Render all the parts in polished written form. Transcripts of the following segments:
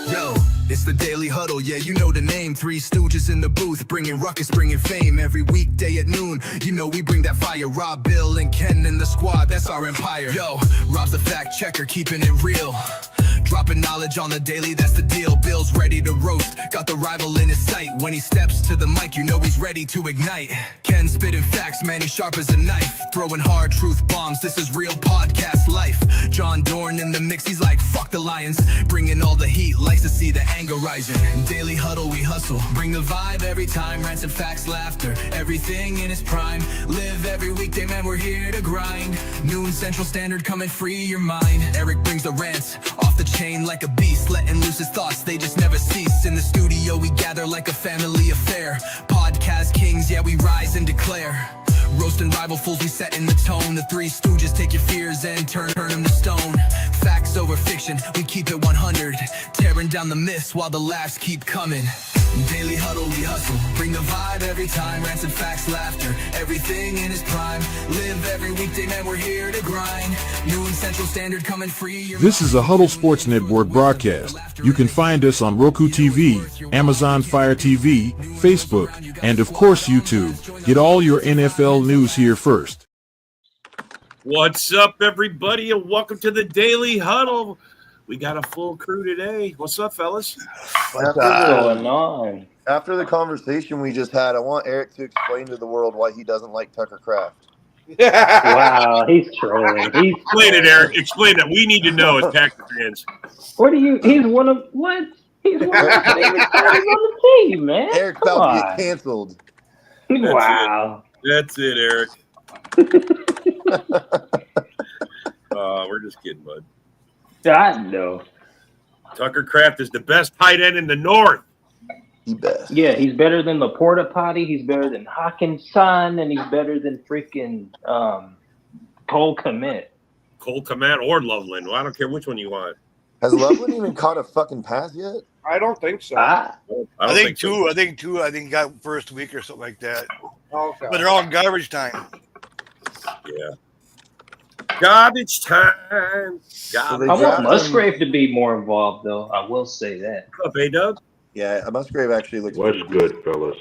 Yo, it's the Daily Huddle, yeah, you know the name. Three stooges in the booth, bringing ruckus, bringing fame. Every weekday at noon, you know we bring that fire. Rob, Bill, and Ken in the squad, that's our empire. Yo, Rob's the fact checker, keeping it real. Dropping knowledge on the daily, that's the deal. Bill's ready to roast, got the rival in his sight. When he steps to the mic, you know he's ready to ignite. Ken spitting facts, man, he's sharp as a knife. Throwing hard truth bombs, this is real podcast life. John Dorn in the mix, he's like, fuck the Lions. Bringing all the heat, likes to see the anger rising. Daily Huddle, we hustle, bring the vibe every time. Rants and facts, laughter, everything in its prime. Live every weekday, man, we're here to grind. Noon Central Standard, come and free your mind. Eric brings the rants, off the chain like a beast, letting loose his thoughts, they just never cease. In the studio we gather like a family affair. Podcast kings, yeah, we rise and declare. Roasting rival fools, we setting the tone. The Three Stooges take your fears and turn them to stone. Facts over fiction, we keep it 100. Tearing down the myths while the laughs keep coming. Daily Huddle, we hustle, bring the vibe every time. Rants and facts, laughter, everything in its prime. Live every weekday, man, we're here to grind. Noon Central Standard, coming free. This is a Huddle Sports Network broadcast. You can find us on Roku TV, Amazon Fire TV, Facebook, and of course YouTube. Get all your NFL news here first. What's up, everybody, and welcome to the Daily Huddle. We got a full crew today. What's up, fellas? What's going on? After the conversation we just had, I want Eric to explain to the world why he doesn't like Tucker Kraft. Wow, he's trolling. Explain it, Eric. Explain it. We need to know as Packer fans. What do you? He's one of what? He's one of the favorite players on the team, man. Eric's about to get canceled. Wow. That's it, Eric. We're just kidding, bud. I know. Tucker Kraft is the best tight end in the North. The best. Yeah, he's better than the Porta Potty. He's better than Hawkinson, and he's better than freaking Cole Kmet. Cole Kmet or Loveland. Well, I don't care which one you want. Has Loveland even caught a fucking pass yet? I don't think so. I think so. two. I think two. I think he got first week or something like that. Okay. But they're all in garbage time. Yeah. Garbage time. So they I want drafted Musgrave to be more involved, though. I will say that. What's up, A-Dub? Yeah, Musgrave actually looks What's pretty good, fellas?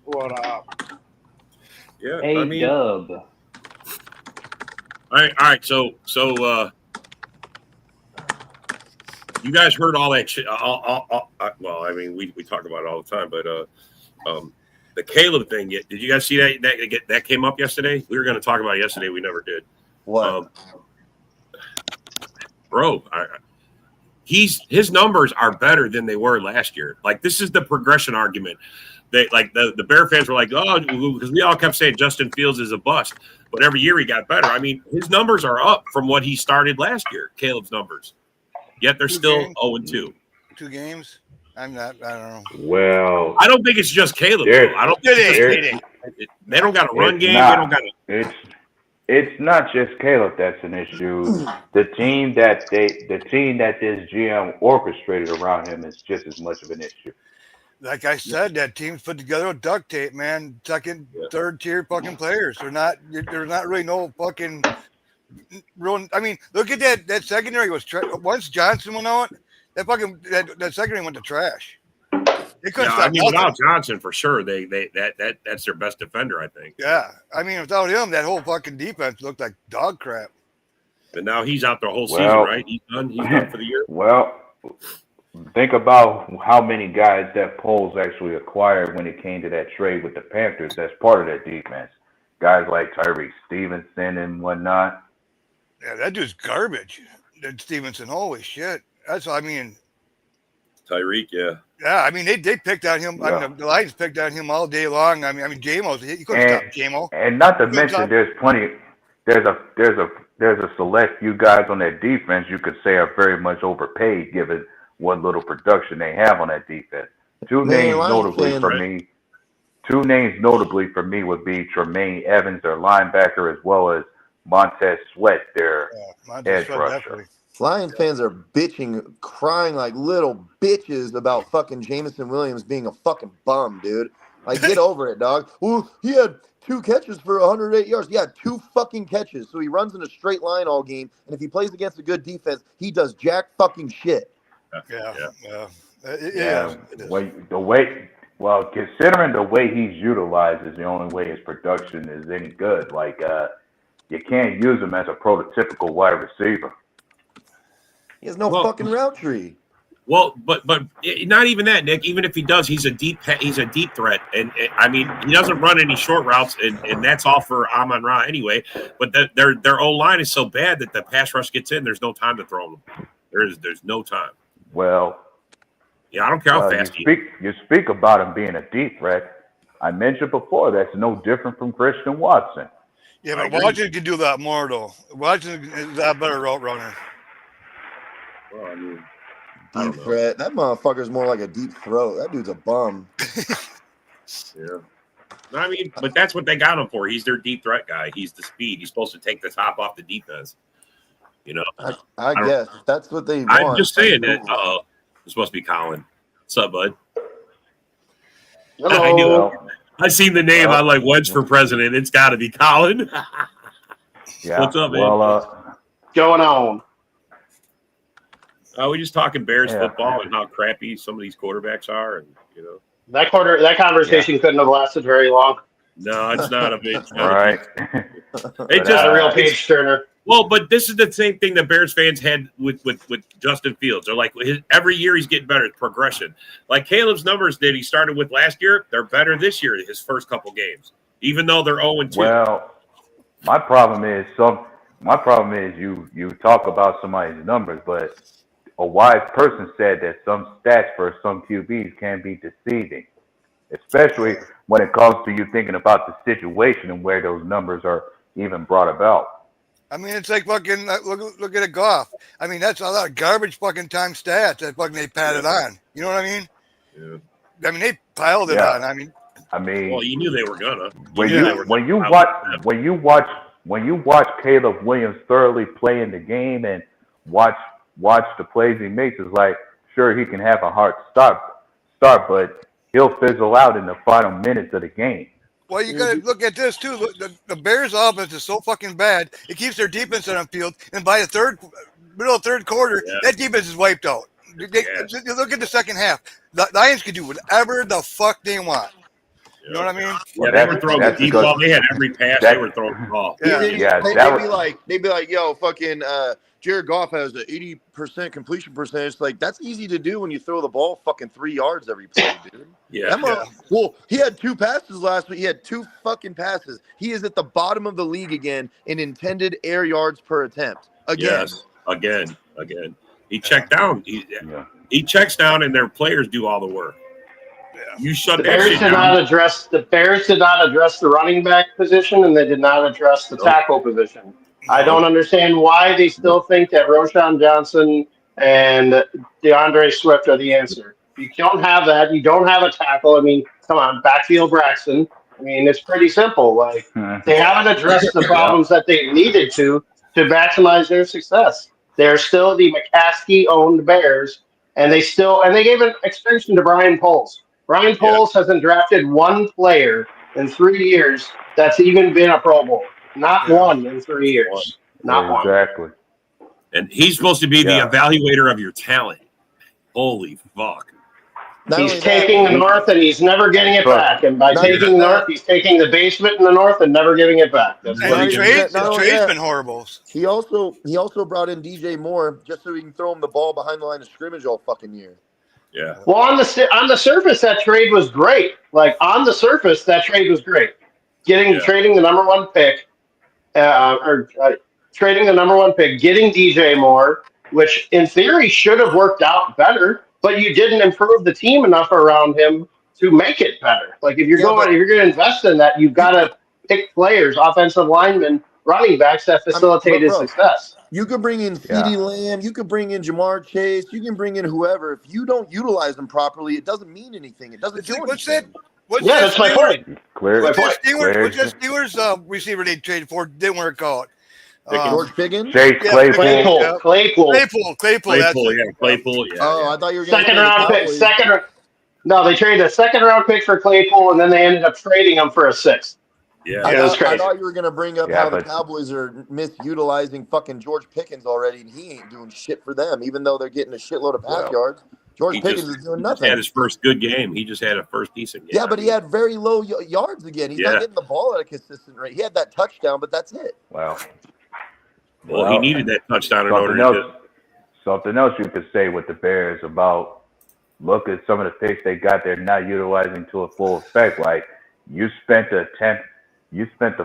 What up? Yeah, Hey, I mean, Dub. all right. So, you guys heard all that shit. Well, I mean, we talk about it all the time, but the Caleb thing. Did you guys see that came up yesterday? We were going to talk about it yesterday. We never did. What? Bro, his numbers are better than they were last year. Like, this is the progression argument. They like the Bear fans were like, oh, because we all kept saying Justin Fields is a bust, but every year he got better. I mean, his numbers are up from what he started last year. Caleb's numbers, yet they're still 0-2. 2 games. I don't know. Well, I don't think it's just Caleb. I don't think they don't got a run game. Not, they don't got a. It's not just Caleb that's an issue. The team that this GM orchestrated around him is just as much of an issue. Like I said, that team's put together with duct tape, man. Second, third tier fucking players. There's not really no fucking real. I mean, look at that secondary was once Johnson went out, that secondary went to trash. They couldn't stop nothing. Without Johnson, for sure, that's their best defender, I think. Yeah, I mean, without him, that whole fucking defense looked like dog crap. But now he's out the whole season, right? He's done for the year. Well, think about how many guys that Poles actually acquired when it came to that trade with the Panthers. That's part of that defense. Guys like Tyreek Stevenson and whatnot. Yeah, that dude's garbage. That Stevenson, holy shit. That's what I mean. Tyreek, yeah. Yeah, I mean they picked on him. Yeah. I mean, the Lions picked on him all day long. I mean, J-Mo's you couldn't stop J-Mo. And not to mention, there's plenty. There's a select few guys on that defense you could say are very much overpaid given what little production they have on that defense. Two names notably for me would be Tremaine Evans, their linebacker, as well as Montez Sweat, their edge rusher. Definitely. Lions fans are bitching, crying like little bitches about fucking Jameson Williams being a fucking bum, dude. Like, get over it, dog. Well, he had 2 catches for 108 yards. Yeah, 2 fucking catches. So he runs in a straight line all game, and if he plays against a good defense, he does jack fucking shit. Yeah. Well, considering the way he's utilized is the only way his production is any good. Like, you can't use him as a prototypical wide receiver. He has no fucking route tree. Well, but not even that, Nick. Even if he does, he's a deep threat, and I mean he doesn't run any short routes, and that's all for Amon-Ra anyway. But their O line is so bad that the pass rush gets in. There's no time to throw them. There's no time. Well, yeah, I don't care how fast you speak about him being a deep threat. I mentioned before that's no different from Christian Watson. Yeah, but Washington can do that more though. Washington is a better route runner. Well, I mean. Deep threat. That motherfucker's more like a deep throat. That dude's a bum. Yeah. I mean, but that's what they got him for. He's their deep threat guy. He's the speed. He's supposed to take the top off the defense. You know? I guess. That's what they want. I'm just saying that. It's supposed to be Colin. What's up, bud? Hello. I knew it. I seen the name. I'm like, Wedge for president. It's got to be Colin. Yeah. What's up, man? Well, going on? We're just talking Bears football and how crappy some of these quarterbacks are, and you know that conversation couldn't have lasted very long. No, it's not a big. right. It's just a real page turner. Well, but this is the same thing the Bears fans had with Justin Fields. They're like, every year he's getting better. It's progression. Like Caleb's numbers that he started with last year, they're better this year. His first couple games, even though they're 0-2. Well, my problem is you talk about somebody's numbers, but a wise person said that some stats for some QBs can be deceiving, especially when it comes to you thinking about the situation and where those numbers are even brought about. I mean, it's like fucking look at a Goff. I mean, that's a lot of garbage fucking time stats that fucking they padded on. You know what I mean? Yeah. I mean, they piled it on. I mean, well, you knew they were gonna. When you watch Caleb Williams thoroughly play in the game and watch the plays he makes, is like, sure, he can have a hard start, but he'll fizzle out in the final minutes of the game. Well, you got to look at this too. Look, the Bears' offense is so fucking bad; it keeps their defense on the field, and by the middle of third quarter, that defense is wiped out. Look at the second half. The Lions can do whatever the fuck they want. You know what I mean? Yeah, they were throwing the deep ball. They had every pass. They were throwing the ball. They'd be like, yo, fucking Jared Goff has an 80% completion percentage. Like, that's easy to do when you throw the ball fucking 3 yards every play, dude. Well, he had 2 passes last week. He had 2 fucking passes. He is at the bottom of the league again in intended air yards per attempt. Again. Yes, again. He checked down. He checks down, and their players do all the work. You shut the that Bears shit did down. The Bears did not address the running back position, and they did not address the tackle position. I don't understand why they still think that Roshan Johnson and DeAndre Swift are the answer. You don't have that. You don't have a tackle. I mean, come on, backfield Braxton. I mean, it's pretty simple. Like, they haven't addressed the problems that they needed to maximize their success. They're still the McCaskey-owned Bears, and they gave an extension to Brian Poles. Brian Poles hasn't drafted one player in 3 years that's even been a Pro Bowl. Not one in 3 years. Not one. Exactly. And he's supposed to be the evaluator of your talent. Holy fuck. He's taking the North and he's never getting it back. And by taking North, he's taking the basement in the North and never giving it back. That's what the trade's been horrible. He also brought in DJ Moore just so he can throw him the ball behind the line of scrimmage all fucking year. Yeah. Well, on the surface, that trade was great. Like, on the surface, that trade was great. Trading the number 1 pick, trading the number 1 pick, getting DJ Moore, which in theory should have worked out better, but you didn't improve the team enough around him to make it better. Like, if you're going to invest in that, you've got to pick players, offensive linemen, running backs that facilitate his success. You could bring in CeeDee Lamb. You could bring in Jamar Chase. You can bring in whoever. If you don't utilize them properly, it doesn't mean anything. It doesn't do anything. That's my point. What's that Steelers receiver they traded for? Didn't work out. George Pickens? Chase Claypool. Claypool. Claypool. Yeah. Oh, I thought you were going to No, they traded a second-round pick for Claypool, and then they ended up trading him for a 6th. Yeah. It was I crazy. thought you were gonna bring up Yeah, how the but- Cowboys are misutilizing fucking George Pickens already, and he ain't doing shit for them, even though they're getting a shitload of pass Well, yards. George He Pickens just, is doing he just nothing. had his first good game. He just had a first decent game. Yeah, but he had very low yards again. He's not Yeah. getting the ball at a consistent rate. He had that touchdown, but that's it. Well, Well, he needed that touchdown in order something to else. Something else you could say with the Bears about look at some of the picks they got. They're not utilizing to a full effect. Like you spent the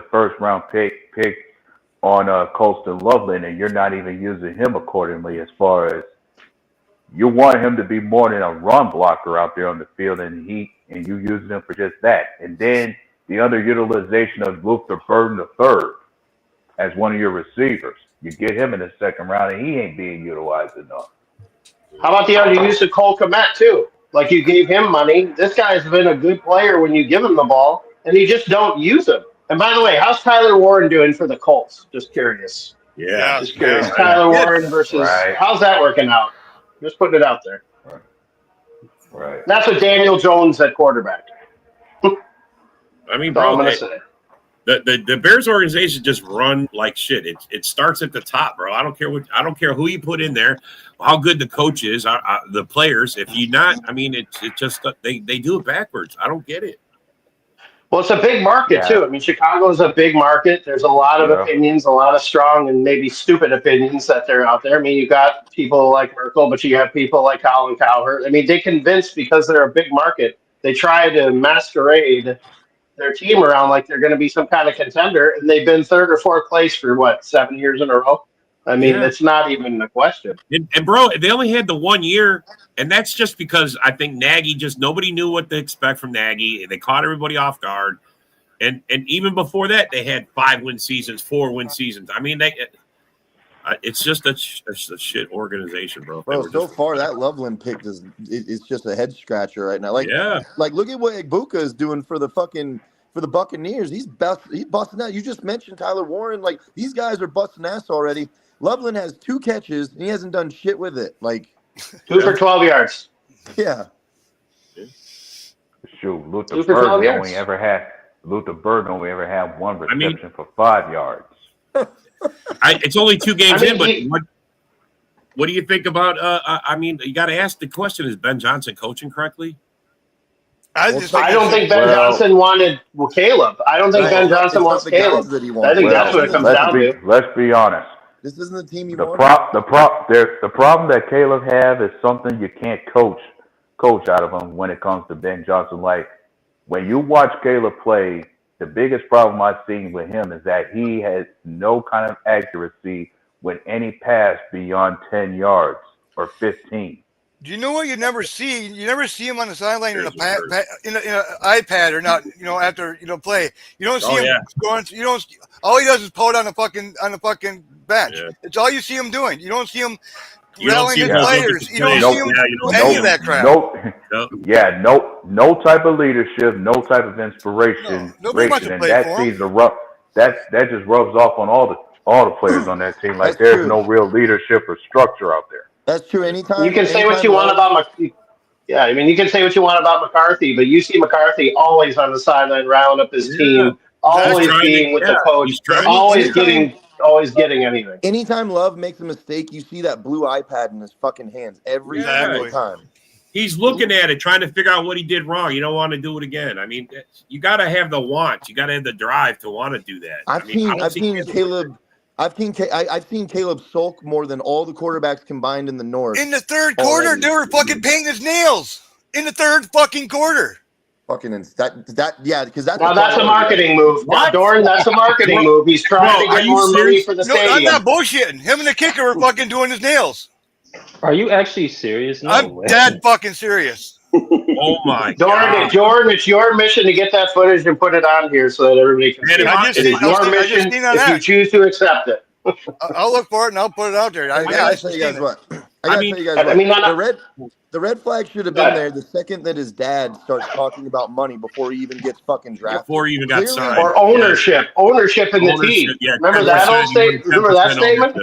first round pick on Colston Loveland, and you're not even using him accordingly. As far as you want him to be more than a run blocker out there on the field, and you using him for just that. And then the underutilization of Luther Burden III as one of your receivers. You get him in the second round, and he ain't being utilized enough. How about the underuse of Cole Kmet too? Like you gave him money. This guy's been a good player when you give him the ball, and you just don't use him. And by the way, how's Tyler Warren doing for the Colts? Just curious. Yeah. Just curious. Yeah. Tyler Warren versus Right. how's that working out? Just putting it out there. Right. That's what Daniel Jones at quarterback. I mean, That's all I'm bro, gonna say. the Bears organization just run like shit. It starts at the top, bro. I don't care who you put in there, how good the coach is, the players. If you not, I mean, it's just they do it backwards. I don't get it. Well, it's a big market Yeah. too. I mean, Chicago is a big market. There's a lot of opinions, a lot of strong and maybe stupid opinions that they're out there. I mean, you got people like Merkel, but you have people like Colin Cowherd. I mean, they convince because they're a big market. They try to masquerade their team around like they're going to be some kind of contender, and they've been third or fourth place for 7 years in a row. I mean, Yeah. it's not even a question. And bro, they only had the 1 year, and that's just because I think Nagy nobody knew what to expect from Nagy, and they caught everybody off guard. And even before that, they had 5-win seasons, 4-win seasons. I mean, it's just a shit organization, bro. Bro, so far that Loveland pick it's just a head scratcher right now. Like, look at what Ibuka is doing for the Buccaneers. He's busting out. You just mentioned Tyler Warren. Like, these guys are busting ass already. Loveland has 2 catches and he hasn't done shit with it. Like 2 for 12 yards. Yeah. Shoot, Luther 2 for 12 Burden yards. only ever had 1 reception for 5 yards. It's only 2 games I mean, in, but what do you think about? I mean, you got to ask the question: is Ben Johnson coaching correctly? I don't think Ben Johnson wanted Caleb. I don't think Ben Johnson wants Caleb. I think that's what it comes down to. Let's be honest. This isn't the team you The want. the problem that Caleb have is something you can't coach out of him when it comes to Ben Johnson. Like when you watch Caleb play, the biggest problem I've seen with him is that he has no kind of accuracy with any pass beyond 10 yards or 15. Do you know what you never see? You never see him on the sideline in an iPad or not. After play, you don't see him going. You don't. All he does is pull it on the fucking bench. Yeah. It's all you see him doing. You don't see him rallying his players. You don't see him any of that crap. No type of leadership, no type of inspiration. Nobody wants to play that for him. seems that just rubs off on all the players on that team. Like there's no real leadership or structure out there. That's true. Anytime you can say what you want about you can say what you want about McCarthy, but you see McCarthy always on the sideline rounding up his team, always being with the coach, always getting anything. Anytime Love makes a mistake, you see that blue iPad in his fucking hands every single time. He's looking at it, trying to figure out what he did wrong. You don't want to do it again. I mean, you got to have the want. You got to have the drive to want to do that. I've seen Caleb sulk more than all the quarterbacks combined in the North. In the third quarter, they were fucking painting his nails. In the third fucking quarter. Because that's now that's a marketing move. Now, Dorn, that's a marketing move. He's trying to get more money for the stadium. I'm not bullshitting. Him and the kicker were fucking doing his nails. Are you actually serious? No I'm way. dead fucking serious. Oh my God. Jordan, it's your mission to get that footage and put it on here so that everybody can see it. It is your mission if you choose to accept it. I'll look for it and I'll put it out there. I gotta tell you guys what. The red flag should have been there the second that his dad starts talking about money before he even gets fucking drafted. Before he even got signed. Or ownership in the team. Yeah, remember that old statement? Remember that statement?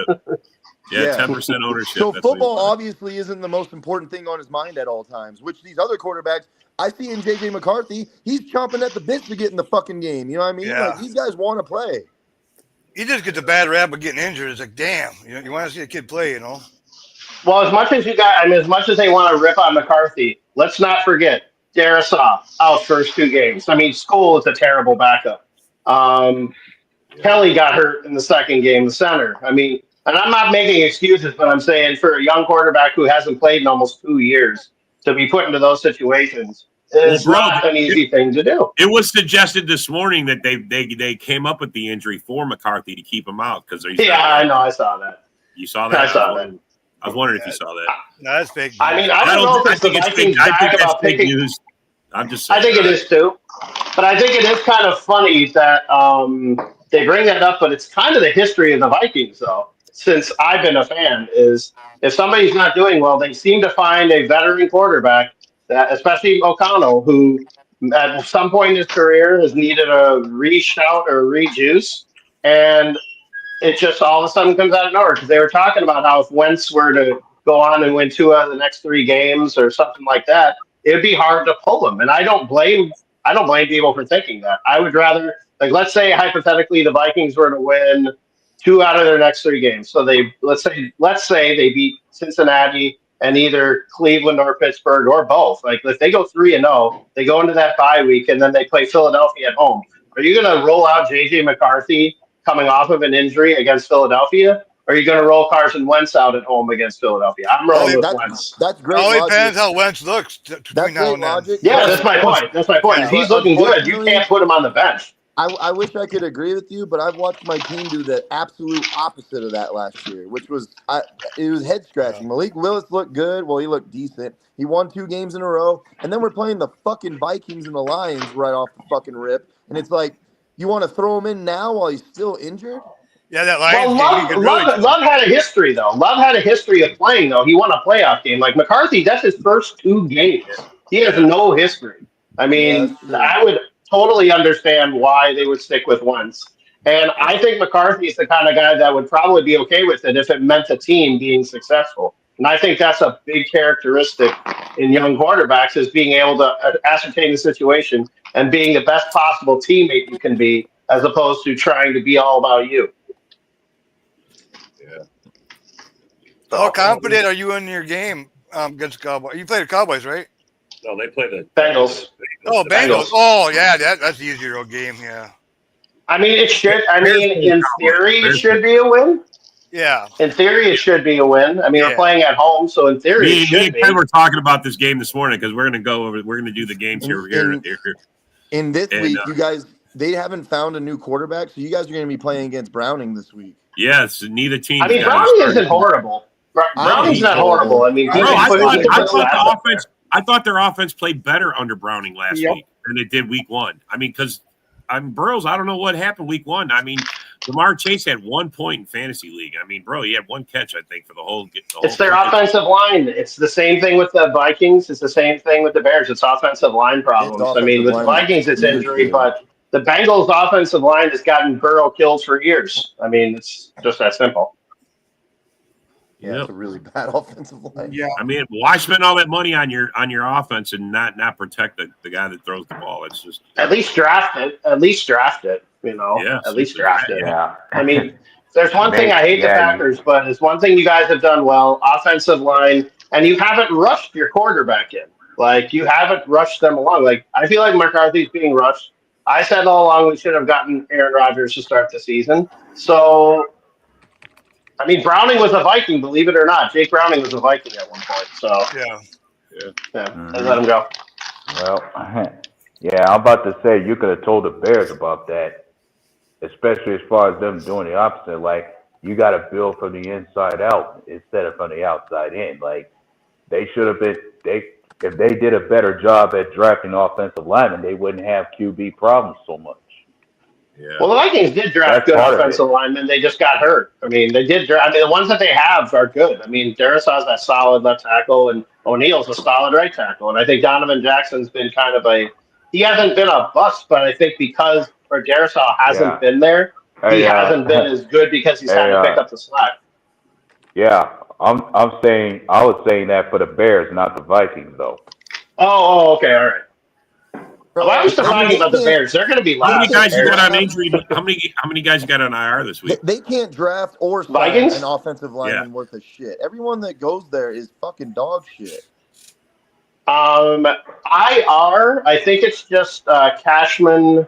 Yeah, 10% ownership. So football obviously isn't the most important thing on his mind at all times, which these other quarterbacks, I see in JJ McCarthy, he's chomping at the bits to get in the fucking game. You know what I mean? Yeah. Like, these guys want to play. He just gets a bad rap of getting injured. It's like, damn, you want to see a kid play, you know? Well, as much as as much as they want to rip on McCarthy, let's not forget Darisaw out first 2 games. I mean, School is a terrible backup. Kelly got hurt in the second game, the center. I mean, and I'm not making excuses, but I'm saying for a young quarterback who hasn't played in almost 2 years to be put into those situations is not an easy thing to do. It was suggested this morning that they came up with the injury for McCarthy to keep him out because I know, I saw that. You saw that? I saw that. I was wondering if you saw that. No, that's fake news. I mean, I don't know if it's the Vikings back about picking. News. I'm just saying. I think it is too, but I think it is kind of funny that they bring that up. But it's kind of the history of the Vikings, though. Since I've been a fan, is if somebody's not doing well, they seem to find a veteran quarterback, that especially O'Connell, who at some point in his career has needed a reshout or a rejuice, and it just all of a sudden comes out of nowhere because they were talking about how if Wentz were to go on and win 2 out of the next 3 games or something like that, it'd be hard to pull them. And I don't blame people for thinking that. I would rather, like, let's say hypothetically the Vikings were to win 2 out of their next 3 games. So let's say they beat Cincinnati and either Cleveland or Pittsburgh or both. Like, if they go 3-0, they go into that bye week and then they play Philadelphia at home. Are you going to roll out JJ McCarthy coming off of an injury against Philadelphia? Or are you going to roll Carson Wentz out at home against Philadelphia? I'm rolling with Wentz. That's great. It all depends how Wentz looks between now and then. Yeah, that's my point. If he's looking good, you can't put him on the bench. I wish I could agree with you, but I've watched my team do the absolute opposite of that last year, which was it was head scratching. Malik Willis looked good. Well, he looked decent. He won 2 games in a row, and then we're playing the fucking Vikings and the Lions right off the fucking rip, and it's like, you want to throw him in now while he's still injured? Yeah, that Lions Love had a history, though. Love had a history of playing, though. He won a playoff game. Like McCarthy, that's his first 2 games. He has no history. I mean, I would totally understand why they would stick with Wentz. And I think McCarthy is the kind of guy that would probably be okay with it if it meant the team being successful. And I think that's a big characteristic in young quarterbacks, is being able to ascertain the situation and being the best possible teammate you can be, as opposed to trying to be all about you. How confident are you in your game against the Cowboys? You played the Cowboys, right? No, they play the Bengals. Oh, Bengals. Oh, yeah, that's the easier game, yeah. I mean, it should. I mean, in theory, it should be a win. Yeah. In theory, it should be a win. I mean, we're playing at home, so in theory, it should be. We're talking about this game this morning because we're going to do the games here. In this week, you guys, they haven't found a new quarterback, so you guys are going to be playing against Browning this week. Yes, neither team. I mean, Browning isn't horrible. Browning's not horrible. I mean, I thought their offense played better under Browning last week than it did week 1. I mean, because Burrows, I don't know what happened week 1. I mean, Jamar Chase had 1 point in fantasy league. I mean, bro, he had 1 catch, I think, for the whole. It's their offensive line. It's the same thing with the Vikings. It's the same thing with the Bears. It's offensive line problems. I mean, with the Vikings, it's injury, but the Bengals' offensive line has gotten Burrow kills for years. I mean, it's just that simple. Yeah, it's a really bad offensive line. Yeah, I mean, why spend all that money on your offense and not protect the guy that throws the ball? It's just at least draft it. At least draft it. You know, at least draft it. Yeah. I mean, there's one thing I hate the Packers, but it's one thing you guys have done well: offensive line, and you haven't rushed your quarterback in. Like, you haven't rushed them along. Like, I feel like McCarthy's being rushed. I said all along we should have gotten Aaron Rodgers to start the season. So, I mean, Browning was a Viking, believe it or not. Jake Browning was a Viking at one point. So, I let him go. Well, yeah, I'm about to say you could have told the Bears about that, especially as far as them doing the opposite. Like, you got to build from the inside out instead of from the outside in. Like, they should have been if they did a better job at drafting offensive linemen, they wouldn't have QB problems so much. Yeah. Well, the Vikings did draft good offensive linemen. They just got hurt. I mean, they did draft. I mean, the ones that they have are good. I mean, Darisaw's that solid left tackle, and O'Neal's a solid right tackle. And I think Donovan Jackson's been kind of he hasn't been a bust, but I think because Darisaw hasn't been there, he hasn't been as good because he's had to pick up the slack. Yeah, I was saying that for the Bears, not the Vikings, though. Okay, all right. Bro, Well, I was they talking about the can't- Bears. They're going to be How many last. guys you got on Bears- injury? How many guys you got on IR this week? They can't draft or sign Vikings? an offensive lineman worth of shit. Everyone that goes there is fucking dog shit. IR, I think it's just Cashman.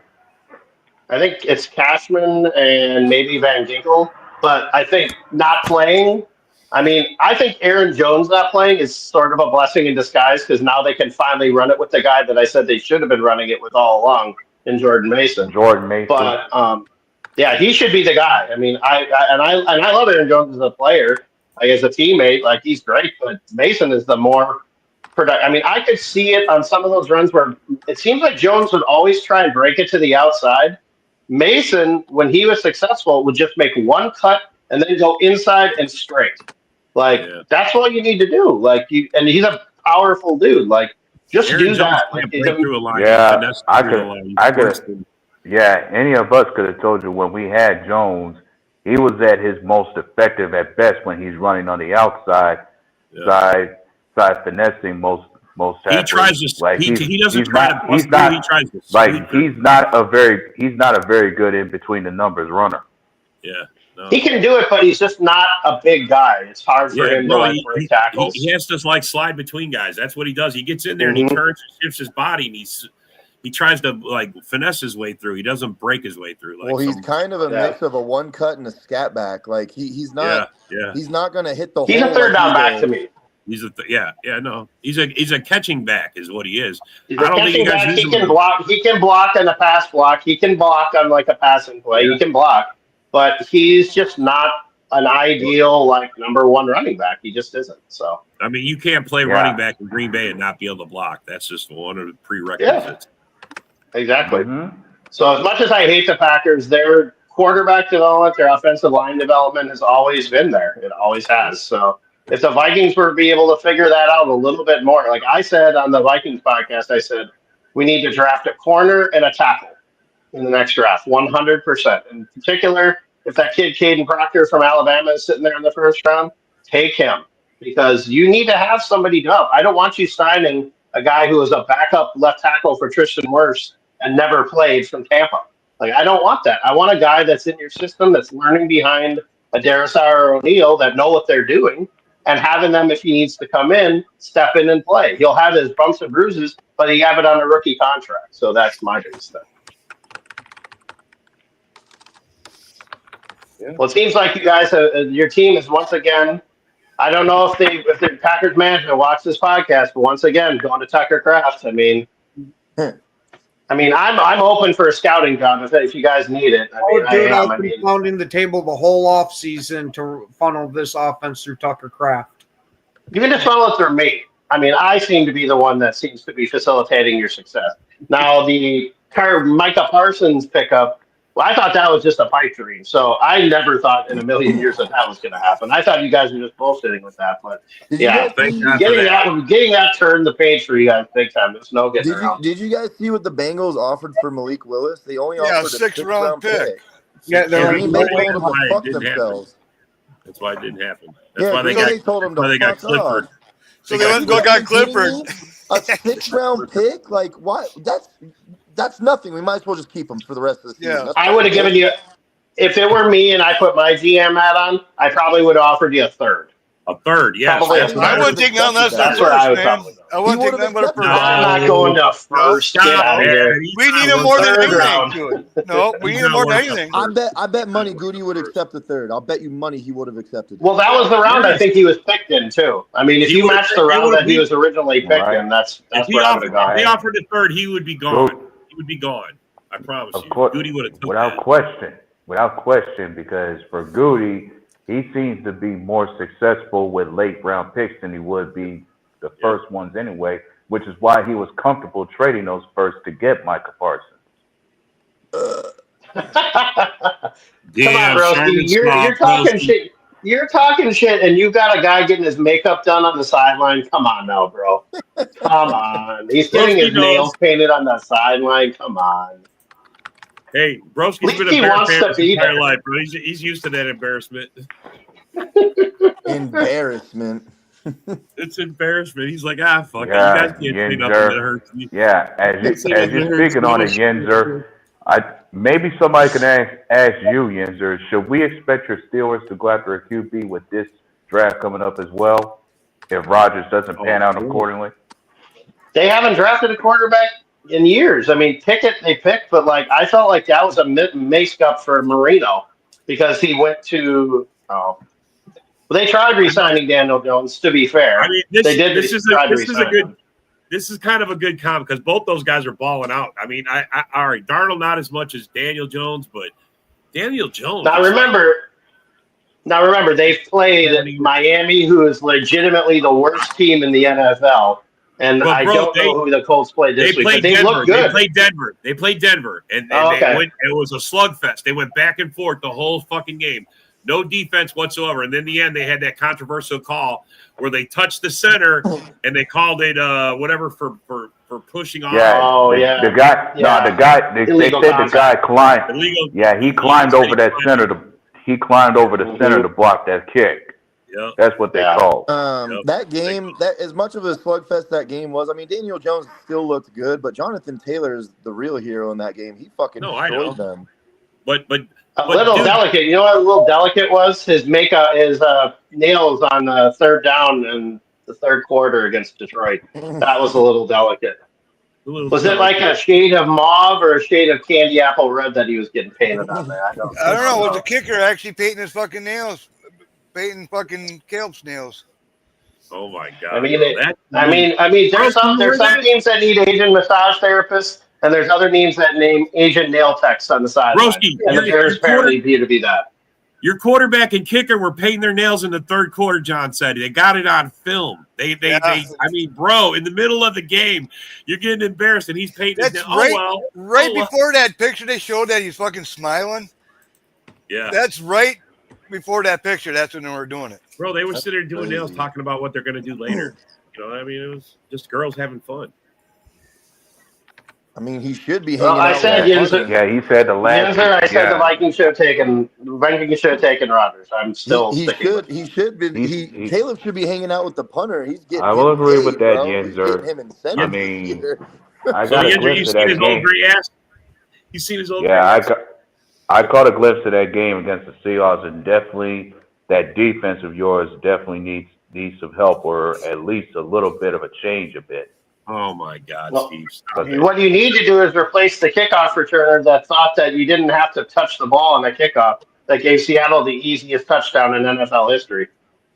I think it's Cashman and maybe Van Ginkel. But I think not playing. I mean, I think Aaron Jones not playing is sort of a blessing in disguise because now they can finally run it with the guy that I said they should have been running it with all along in Jordan Mason. Jordan Mason. But yeah, he should be the guy. I mean, I love Aaron Jones as a player, like as a teammate. Like he's great, but Mason is the more productive. I mean, I could see it on some of those runs where it seems like Jones would always try and break it to the outside. Mason, when he was successful, would just make one cut and then go inside and straight. Like that's what you need to do. Like and he's a powerful dude. Like just Aaron do Jones that. can't Like, break through a line. Yeah, Finesse I through a could- line. I could- Yeah, any of us could have told you when we had Jones, he was at his most effective at best when he's running on the outside, side finessing most. He tries to. Like he doesn't he's try not, to bust he's not through. He tries to. like sweep through. he's not a very good in between the numbers runner. Yeah. No. he can do it, but he's just not a big guy. It's hard for him to like break tackles. He has to like slide between guys. That's what he does. He gets in there and he turns and shifts his body and he tries to like finesse his way through. He doesn't break his way through. Like Well, he's kind of a mix of a one cut and a scat back. Like he's not he's not going to hit the He's hole a third like down he back did. to me. He's no. He's a catching back is what he is. He's I a don't think you catching guys back. use He him. can block. He can block on a pass block. He can block on like a passing play. He can block, but he's just not an ideal like number one running back. He just isn't. So I mean, you can't play running back in Green Bay and not be able to block. That's just one of the prerequisites. Exactly. So as much as I hate the Packers, their quarterback development, their offensive line development has always been there. It always has. So if the Vikings were to be able to figure that out a little bit more, like I said on the Vikings podcast, I said we need to draft a corner and a tackle in the next draft, 100%. In particular, if that kid Caden Proctor from Alabama is sitting there in the first round, take him because you need to have somebody up. I don't want you signing a guy who is a backup left tackle for Tristan Wirfs and never played from Tampa. Like I don't want that. I want a guy that's in your system that's learning behind a Darrisaw or O'Neal that know what they're doing and having them, if he needs to come in, step in and play. He'll have his bumps and bruises, but he have it on a rookie contract. So that's my biggest thing. Yeah. Well, it seems like you guys, your team is once again. I don't know if the Packers management watched this podcast, but once again, going to Tucker Kraft. I'm open for a scouting job if you guys need it. I've been pounding the table the whole off season to funnel this offense through Tucker Kraft. You can just funnel it through me. I mean, I seem to be the one that seems to be facilitating your success. Now, the Micah Parsons pickup, well, I thought that was just a pipe dream. So I never thought in a million years that was going to happen. I thought you guys were just bullshitting with that. But yeah, getting that turned the page for you guys big time. There's no getting around. Did you guys see what the Bengals offered for Malik Willis? They only offered a six-round pick. Yeah, they're Green Bay told them to fuck themselves. That's why it didn't happen. That's why they told them to got fuck off. So they went and got Clifford. A six-round pick? Like, what? That's nothing. We might as well just keep him for the rest of the season. Yeah. I would have given you, if it were me and I put my GM hat on, I probably would have offered you a third. A third, yes. I wouldn't take none less than That's where I would man. probably go. I wouldn't take none but a first. I'm not going to first. Get out of here. We need him more than anything. No, we need him more than anything. I bet money Goody would accept the third. I'll bet you money he would have accepted. Well, that was the round I think he was picked in too. I mean, if you match the round that he was originally picked in, that's where I would have gone. If he offered a third, he would be gone. He would be gone. I promise you. Goody would have took without question, because for Goody, he seems to be more successful with late round picks than he would be the first ones anyway, which is why he was comfortable trading those first to get Micah Parsons. Come on, broski. You're talking shit. You're talking shit, and you got a guy getting his makeup done on the sideline. Come on now, bro. Come on. He's getting his nails painted on the sideline. Come on. Hey, Broski's been a Bear fan his entire life, bro. He's used to that embarrassment. Embarrassment. It's embarrassment. He's like, fuck it. You Yeah, guys can't say nothing that Yinzer. hurts me. Yeah, as Can't say you as nothing that you're hurts speaking me. on Oh, it, shit. Yinzer, maybe somebody can ask you, Yinzer, should we expect your Steelers to go after a QB with this draft coming up as well? If Rodgers doesn't pan out accordingly? They haven't drafted a quarterback in years. I mean, Pickett they picked, but like I felt like that was a make up for Marino because he went to. Oh, well, they tried re-signing Daniel Jones. To be I fair, mean, they did try to this is a re-sign good him. this is kind of a good comp because both those guys are balling out. I mean, all right, Darnold not as much as Daniel Jones, but Daniel Jones. Now remember, they've played Miami, who is legitimately the worst team in the NFL. And But I bro, don't know who the Colts played this week, but they look good. They played Denver, and okay. they went. It was a slugfest. They went back and forth the whole fucking game. No defense whatsoever. And then in the end, they had that controversial call where they touched the center and they called it whatever for pushing off. Yeah. The guy. Yeah. No, the guy. They said contact. the guy climbed. Illegal, he climbed over that center. He climbed over the center to block that kick. Yep. That's what they called. That game, that as much of a slugfest that game was. I mean, Daniel Jones still looked good, but Jonathan Taylor is the real hero in that game. He fucking destroyed them. But a little delicate. You know what a little delicate was? His nails on the third down in the third quarter against Detroit. That was a little delicate. Was it like a shade of mauve or a shade of candy apple red that he was getting painted on there? I don't know. Was the kicker actually painting his fucking nails? Painting fucking Caleb's nails. Oh my god! I mean, there's some teams that need Asian massage therapists, and there's other teams that name Asian nail techs on the sideline. And the Bears apparently appear to be that. Your quarterback and kicker were painting their nails in the third quarter. John said they got it on film. They I mean, bro, in the middle of the game, you're getting embarrassed, and he's painting. That's right before that picture they showed that he's fucking smiling. Yeah, that's right. Before that picture, that's when they were doing it. Bro, they were sitting there doing nails, talking about what they're going to do later. You know, I mean, it was just girls having fun. I mean, he should be hanging out. he said the last. I said the Vikings should have taken Rodgers. I'm still. He should be. Caleb should be hanging out with the punter. He's getting. I will agree with that, Yinzer. I mean, I so got a Yinzer, glimpse you of seen that his game. old gray ass? You seen his old gray ass? I caught a glimpse of that game against the Seahawks, and definitely that defense of yours definitely needs some help, or at least a little bit of a change a bit. Oh my God, Steve! What you need to do is replace the kickoff returner that thought that you didn't have to touch the ball on the kickoff that gave Seattle the easiest touchdown in NFL history.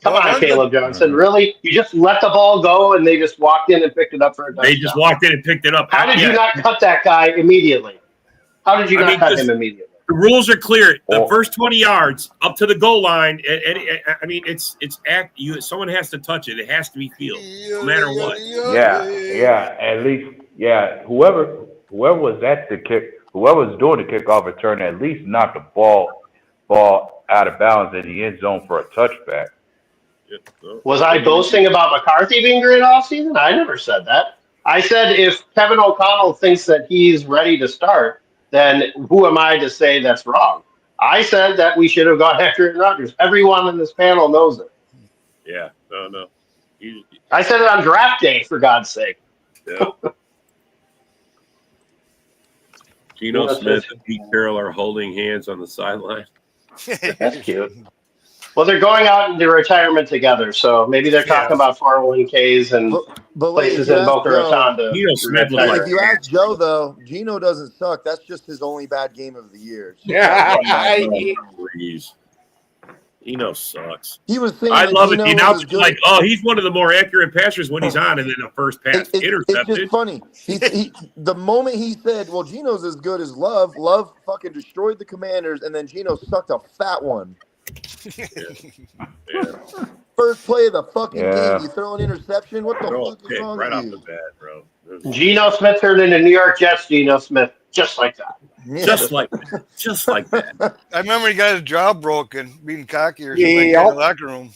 Come on, Caleb Johnson. Really? You just let the ball go and they just walked in and picked it up for a touchdown? They just walked in and picked it up. How did you not cut that guy immediately? How did you not cut him immediately? The rules are clear. The first 20 yards up to the goal line. I mean, someone has to touch it. It has to be field, no matter what. Yeah. At least, whoever was at the kick, whoever was doing the kickoff return, at least knocked the ball out of bounds in the end zone for a touchback. Was I boasting about McCarthy being great offseason? I never said that. I said if Kevin O'Connell thinks that he's ready to start, then who am I to say that's wrong? I said that we should have gone after Aaron Rodgers. Everyone in this panel knows it. Yeah, no. I said it on draft day, for God's sake. Yeah. Geno Smith and Pete Carroll are holding hands on the sideline. That's cute. Well, they're going out into retirement together, so maybe they're talking about 401ks and places in Boca Raton. If you ask Joe, though, Geno doesn't suck. That's just his only bad game of the year. Geno sucks. He was saying I love it. The announcer's like, "Oh, he's one of the more accurate passers when he's on," and then the first pass intercepted. It's just funny. The moment he said, "Well, Geno's as good as Love," Love fucking destroyed the Commanders, and then Geno sucked a fat one. First play of the fucking game, you throw an interception. What the fuck is wrong with you? Off the bat, bro. Geno Smith turned into New York Jets. Geno Smith, just like that. Yeah. Just like that. I remember he got his jaw broken, being cocky or something in the locker room.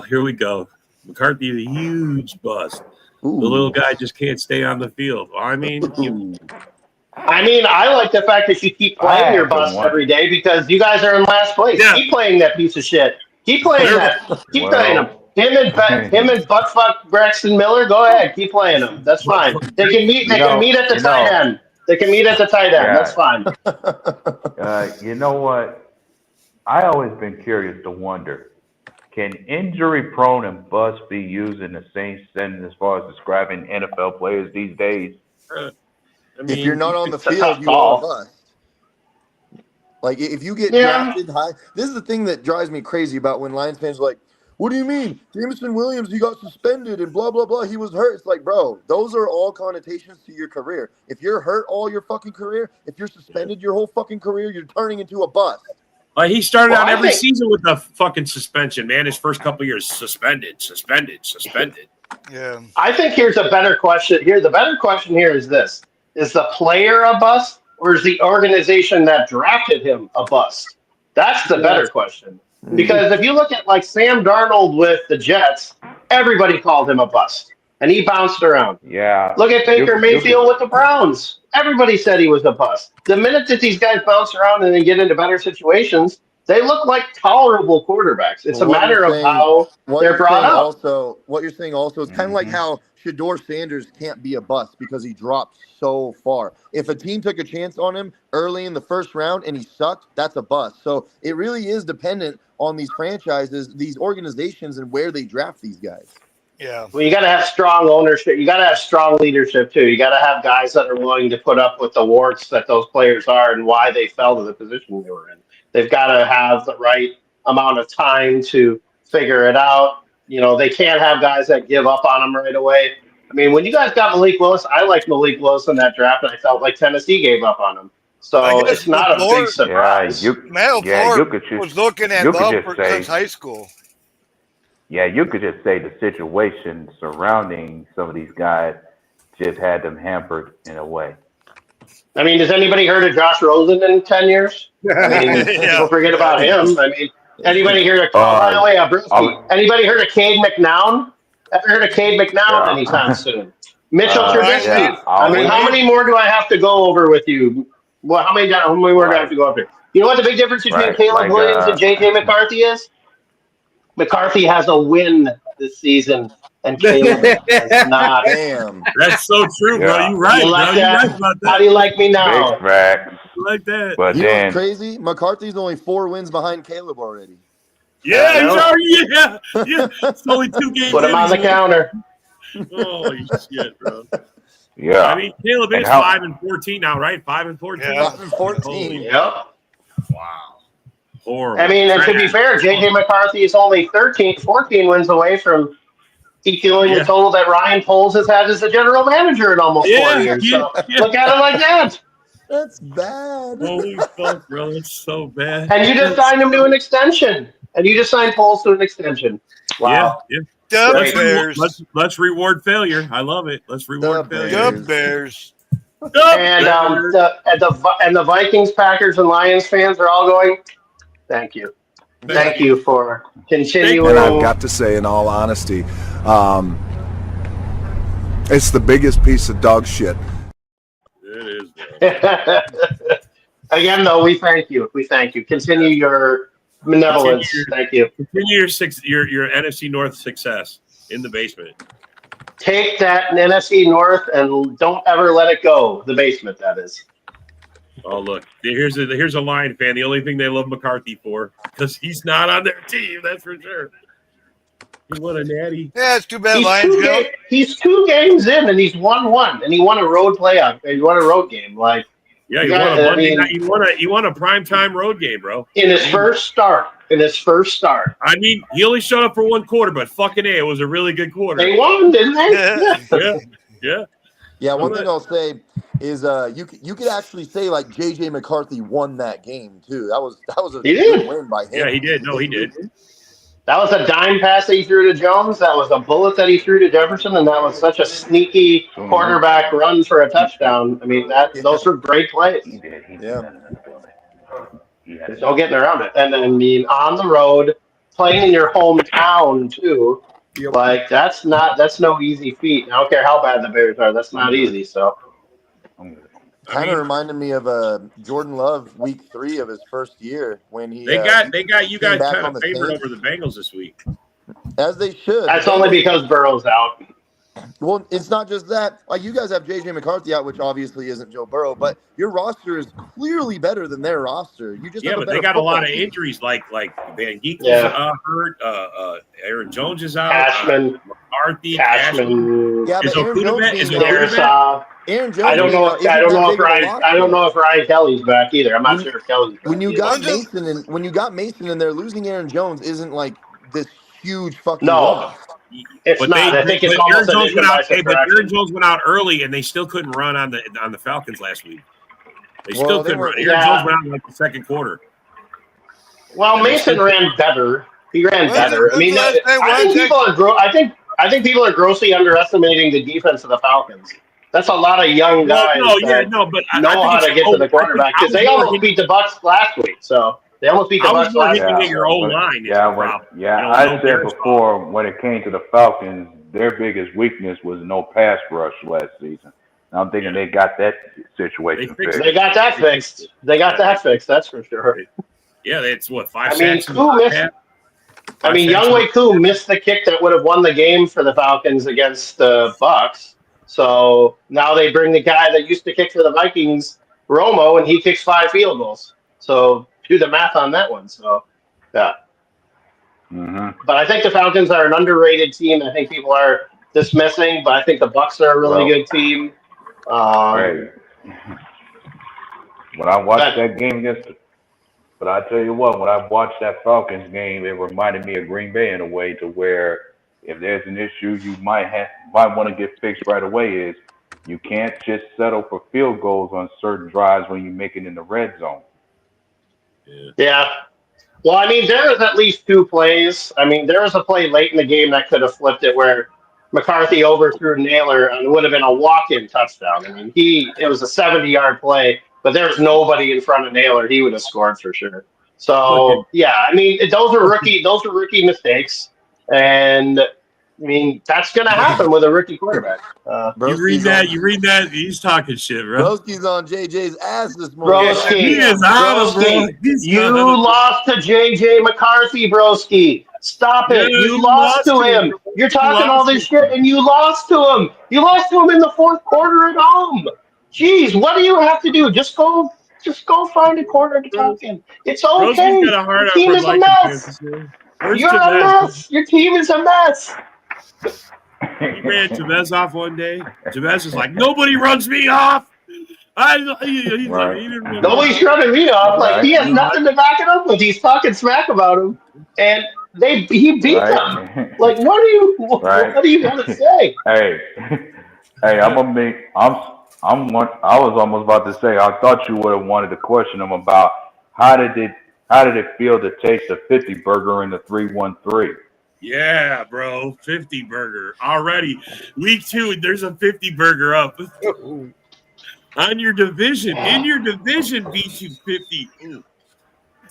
Here we go. McCarthy is a huge bust. Ooh. The little guy just can't stay on the field. I like the fact that you keep playing your bust every day because you guys are in last place. Yeah. Keep playing that piece of shit. Keep playing that. Keep playing him. Well, Him and buttfuck Braxton Miller. Go ahead, keep playing them. That's fine. They can meet. They can meet at the tight end. They can meet at the tight end. That's fine. you know what? I always been curious to wonder, can injury prone and bust be used in the same sentence as far as describing NFL players these days? If you're not on the it's a field, tough you are a call. bust. Like if you get drafted high, this is the thing that drives me crazy about when Lions fans are like, "What do you mean, Jameson Williams? He got suspended and blah blah blah. He was hurt." It's like, bro, those are all connotations to your career. If you're hurt all your fucking career, if you're suspended your whole fucking career, you're turning into a bust. Like he started out every season with a fucking suspension, man. His first couple of years, suspended. Yeah. I think here's a better question. The better question here is this: is the player a bust, or is the organization that drafted him a bust? That's the better question. Because if you look at like Sam Darnold with the Jets, everybody called him a bust, and he bounced around. Yeah. Look at Baker Mayfield with the Browns. Everybody said he was a bust. The minute that these guys bounce around and then get into better situations, they look like tolerable quarterbacks. It's a matter of how they're brought up. Also, what you're saying also is kind of like how Shedeur Sanders can't be a bust because he dropped so far. If a team took a chance on him early in the first round and he sucked, that's a bust. So it really is dependent on these franchises, these organizations, and where they draft these guys. Yeah. Well, you got to have strong ownership. You got to have strong leadership too. You got to have guys that are willing to put up with the warts that those players are and why they fell to the position they were in. They've got to have the right amount of time to figure it out. You know, they can't have guys that give up on them right away. I mean, when you guys got Malik Willis, I liked Malik Willis in that draft, and I felt like Tennessee gave up on him. So it's not a big surprise. Matt LaFleur was looking at Love since high school. Yeah, you could just say the situation surrounding some of these guys just had them hampered in a way. I mean, has anybody heard of Josh Rosen in 10 years? I mean, don't forget about him. I mean, anybody heard of by the way, anybody heard of Cade McNown? Ever heard of Cade McNown anytime soon? Mitchell Trubisky. I mean, how many more do I have to go over with you? Well, how many more do I have to go over? You know what the big difference between Caleb Williams and J.J. McCarthy is? McCarthy has a win this season, and Caleb has not. Damn. That's so true, bro. You're right, You like bro. that? You're right about that. How do you like me now? Big facts. Like that. But You know then, what's crazy? McCarthy's only 4 wins behind Caleb already. Yeah, he's already, yeah. It's only 2 games. Put him on the counter. Holy shit, bro. yeah. I mean, Caleb is 5-14 now, right? 5-14. Yeah. 5-14. Yep. Wow. Horrible. I mean, and to be fair, J.J. McCarthy is only 14 wins away from equaling the total that Ryan Poles has had as the general manager in almost 4 years. So look at it like that. That's bad. Holy fuck, bro. It's so bad. And you just signed him to an extension. And you just signed Poles to an extension. Wow. Yeah. Bears. Let's reward failure. I love it. Let's reward failure. The Bears. And the Vikings, Packers, and Lions fans are all going, thank you. Thank you for continuing. And I've got to say, in all honesty, it's the biggest piece of dog shit. It is. Again, though, we thank you. We thank you. Continue your benevolence. Thank you. Continue your NFC North success in the basement. Take that in NFC North and don't ever let it go. The basement, that is. Oh, look. Here's a Lion fan. The only thing they love McCarthy for, because he's not on their team, that's for sure. He won a natty. Yeah, it's too bad Lions he's 2 games in, and he's won 1, and he won a road playoff. He won a road game. Like, yeah, he won a Monday night. He won a primetime road game, bro. In his first start. I mean, he only showed up for 1 quarter, but fucking A, it was a really good quarter. They won, didn't they? Yeah. Yeah, one thing I'll say is you could actually say like J.J. McCarthy won that game too. That was a good win by him. Yeah, he did. No, he did. That was a dime pass that he threw to Jones. That was a bullet that he threw to Jefferson, and that was such a sneaky quarterback run for a touchdown. I mean, those were great plays. Yeah. There's no getting around it. And I mean, on the road, playing in your hometown too. Like that's no easy feat. I don't care how bad the Bears are. That's not easy. So Kind of reminded me of Jordan Love week 3 of his first year when he they got you came guys back kind on of the favored Saints, over the Bengals this week. as they should. That's The only Bengals- because Burrow's out. Well, it's not just that. Like, you guys have JJ McCarthy out, which obviously isn't Joe Burrow, but your roster is clearly better than their roster. You just Yeah, have a but they better got a lot football of team. injuries, like Van Geekel's Yeah. hurt. Aaron Jones is out. Cashman. McCarthy, Cashman. Yeah, Is but Aaron Jones Okuda being is out, Okuda back? Aaron I Jones don't being know. out I isn't don't that know big if of a Ryan. loss. I don't for know us. if Ryan Kelly's back either. I'm not When- sure if Kelly's back. When you either. got Mason and they're losing Aaron Jones isn't like this huge fucking No, loss. it's But not. I think it's almost Aaron Jones addition went by out. Hey, but Aaron subtraction. Jones went out early, and they still couldn't run on the Falcons last week. They still Well, they couldn't were- run. Aaron yeah. Jones went out in like the second quarter. Well, Mason ran better. He ran better. I mean, When's the last time I think Washington- people are. I think people are grossly underestimating the defense of the Falcons. That's a lot of young guys that but I know think how it's to get to the quarterback because they almost beat the Bucks last week. So they almost beat the I was Bucks more last hitting week. at your old line. I said before when it came to the Falcons, their biggest weakness was no pass rush last season. And I'm thinking they got that situation fixed. They got that fixed. That's for sure. Yeah, it's what 5 I mean, sacks. Younghoe Koo missed the kick that would have won the game for the Falcons against the Bucks. So now they bring the guy that used to kick for the Vikings, Romo, and he kicks 5 field goals. So do the math on that one. So, yeah. Mm-hmm. But I think the Falcons are an underrated team. I think people are dismissing, but I think the Bucks are a really good team. When I watched that game but I tell you what, when I watched that Falcons game, it reminded me of Green Bay in a way to where if there's an issue you might want to get fixed right away is you can't just settle for field goals on certain drives when you make it in the red zone. Yeah. Well, I mean, there was at least 2 plays. I mean, there was a play late in the game that could have flipped it where McCarthy overthrew Naylor and it would have been a walk-in touchdown. I mean, it was a 70-yard play, but there was nobody in front of Naylor. He would have scored for sure. So, yeah, I mean, those are rookie mistakes. And I mean, that's going to happen with a rookie quarterback. You read that. He's talking shit, bro. Broski's on JJ's ass this morning. He is out, bro. You lost to JJ McCarthy, broski. Stop it. Yeah, you lost to him. You're talking all this shit, and you lost to him. You lost to him in the 4th quarter at home. Jeez, what do you have to do? Just go find a corner to talk in. It's okay. Your team is a mess. You're a mess. Your team is a mess. He ran Jabez off one day. Jabez is like, nobody runs me off. Nobody's running me off. Like, he has nothing to back it up with. He's talking smack about him, and he beat them. Like, what do you want to say? Hey, I was almost about to say, I thought you would have wanted to question him about how did it feel to taste a 50 burger in the 313? Yeah, bro, 50 burger already. Week 2, there's a 50 burger up on your division. In your division, beats you 50. Ooh.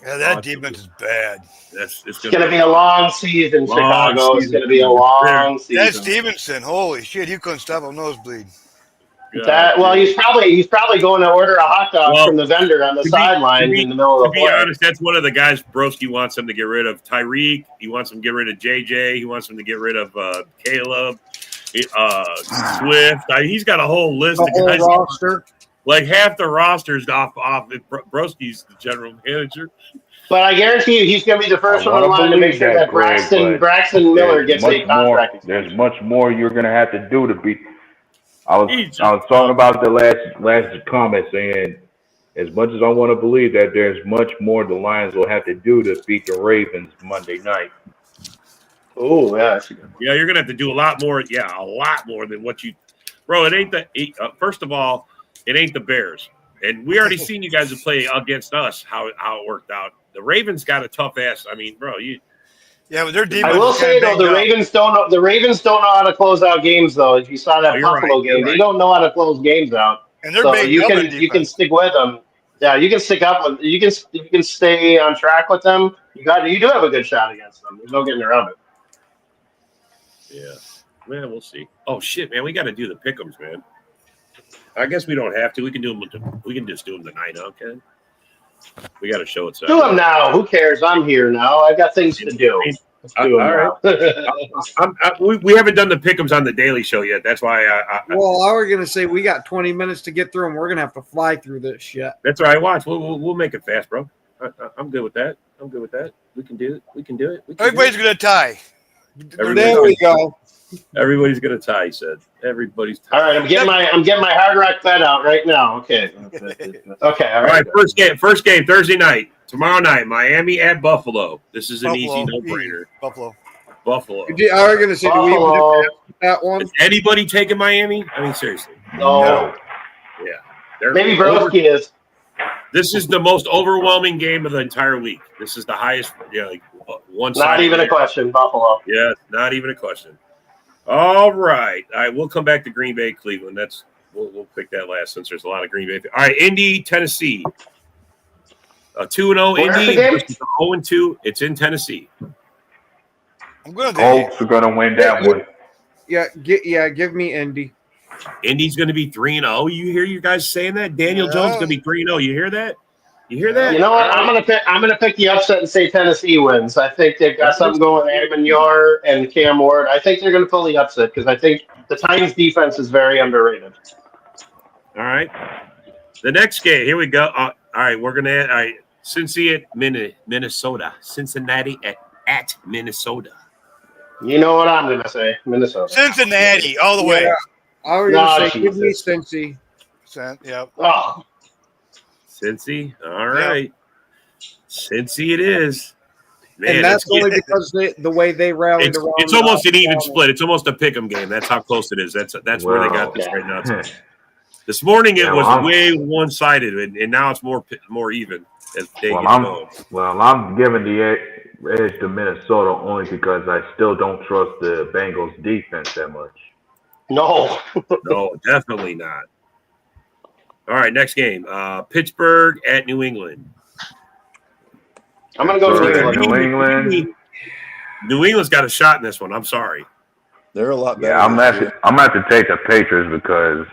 Yeah, that defense is bad. It's going to be a long season, Chicago. It's going to be a long season. That Stevenson, holy shit, he couldn't stop a nosebleed. He's probably going to order a hot dog from the vendor on the sideline in the middle of the play. To be honest, that's one of the guys Broski wants him to get rid of. Tyreek, he wants him to get rid of JJ. He wants him to get rid of Caleb, Swift. He's got a whole list of guys. Roster. Like half the roster's off. Broski's the general manager. But I guarantee you, he's going to be the first one in line to make sure that Braxton Miller gets a contract. There's much more you're going to have to do to beat. I was talking about the last comment saying, as much as I want to believe that there's much more the Lions will have to do to beat the Ravens Monday night. Oh, yeah. Yeah, you're going to have to do a lot more. Yeah, a lot more than what you – bro, it ain't first of all, it ain't the Bears. And we already seen you guys play against us, how it worked out. The Ravens got a tough ass. I mean, bro, yeah, but their defense. I will say though, the Ravens don't know how to close out games though. If you saw that Buffalo game, they don't know how to close games out. And they're you can stick with them. Yeah, you can stick up with you can stay on track with them. You do have a good shot against them. There's no getting around it. Yeah, man, we'll see. Oh shit, man, we got to do the Pickems, man. I guess we don't have to. We can do them. We can just do them tonight. Okay. We got to show it. Do them now. Who cares? I'm here now. I've got things to do. Let's do them all now. we haven't done the pick'ems on the Daily Show yet. That's why. Well, I was gonna say we got 20 minutes to get through, and we're gonna have to fly through this shit. That's all right. Watch. We'll make it fast, bro. I'm good with that. I'm good with that. We can do it. We can do it. Everybody's gonna tie. There we go. Everybody's gonna tie. He said. Everybody's. All right, I'm getting my Hard Rock bet out right now. Okay. Okay. All right. First game Thursday night. Tomorrow night, Miami at Buffalo. This is an easy no-brainer. Buffalo. I was gonna say, do we even have to ask that one? Is anybody taking Miami? I mean, seriously. No. Yeah. Maybe Broski is. This is the most overwhelming game of the entire week. This is the highest. Yeah, like one. Not even a question. Buffalo. Yeah, not even a question. All right. We'll come back to Green Bay, Cleveland. We'll pick that last since there's a lot of Green Bay. All right, Indy, Tennessee. 2-0 Indy versus 0-2. It's in Tennessee. I'm going to. Colts are going to win that one. Give me Indy. Indy's going to be 3-0. You hear you guys saying that? Daniel Jones going to be 3-0. You hear that? You hear that? You know what? I'm gonna pick the upset and say Tennessee wins. I think they've got something going. Amon Yar and Cam Ward. I think they're going to pull the upset because I think the Titans' defense is very underrated. All right. The next game. Here we go. All right, we're gonna add. All right, Cincy at Minnesota. Cincinnati at Minnesota. You know what I'm gonna say? Minnesota. Cincinnati all the way. Yeah. I was gonna say, give me Cincy. Yep. Oh. Cincy. All right. Cincy it is. Man, And that's only because the way they rallied around. It's almost an even split. It's almost a pick'em game. That's how close it is. That's where they got this right now. This morning it was way one-sided, and now it's more even. As they I'm giving the edge to Minnesota only because I still don't trust the Bengals defense that much. No. No, definitely not. All right, next game. Pittsburgh at New England. I'm going to go to New England. New England's got a shot in this one. I'm sorry. They're a lot better. Yeah, I'm going to have to take the Patriots because,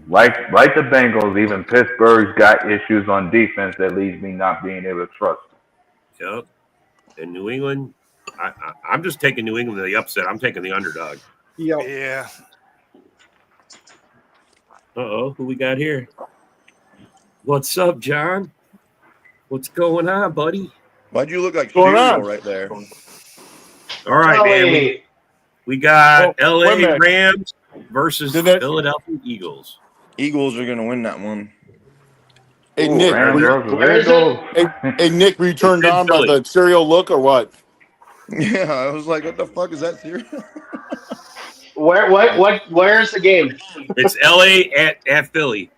like the Bengals, even Pittsburgh's got issues on defense that leaves me not being able to trust them. Yep. And New England, I'm just taking New England to the upset. I'm taking the underdog. Yep. Yeah. Who we got here? What's up, John? What's going on, buddy? Why'd you look like cereal right there? All right, man. We got LA Rams versus Philadelphia Eagles. Eagles are going to win that one. Hey, Nick, hey, Nick, were you turned on by the cereal look or what? Yeah, I was like, what the fuck is that cereal? Where's the game? It's LA at Philly.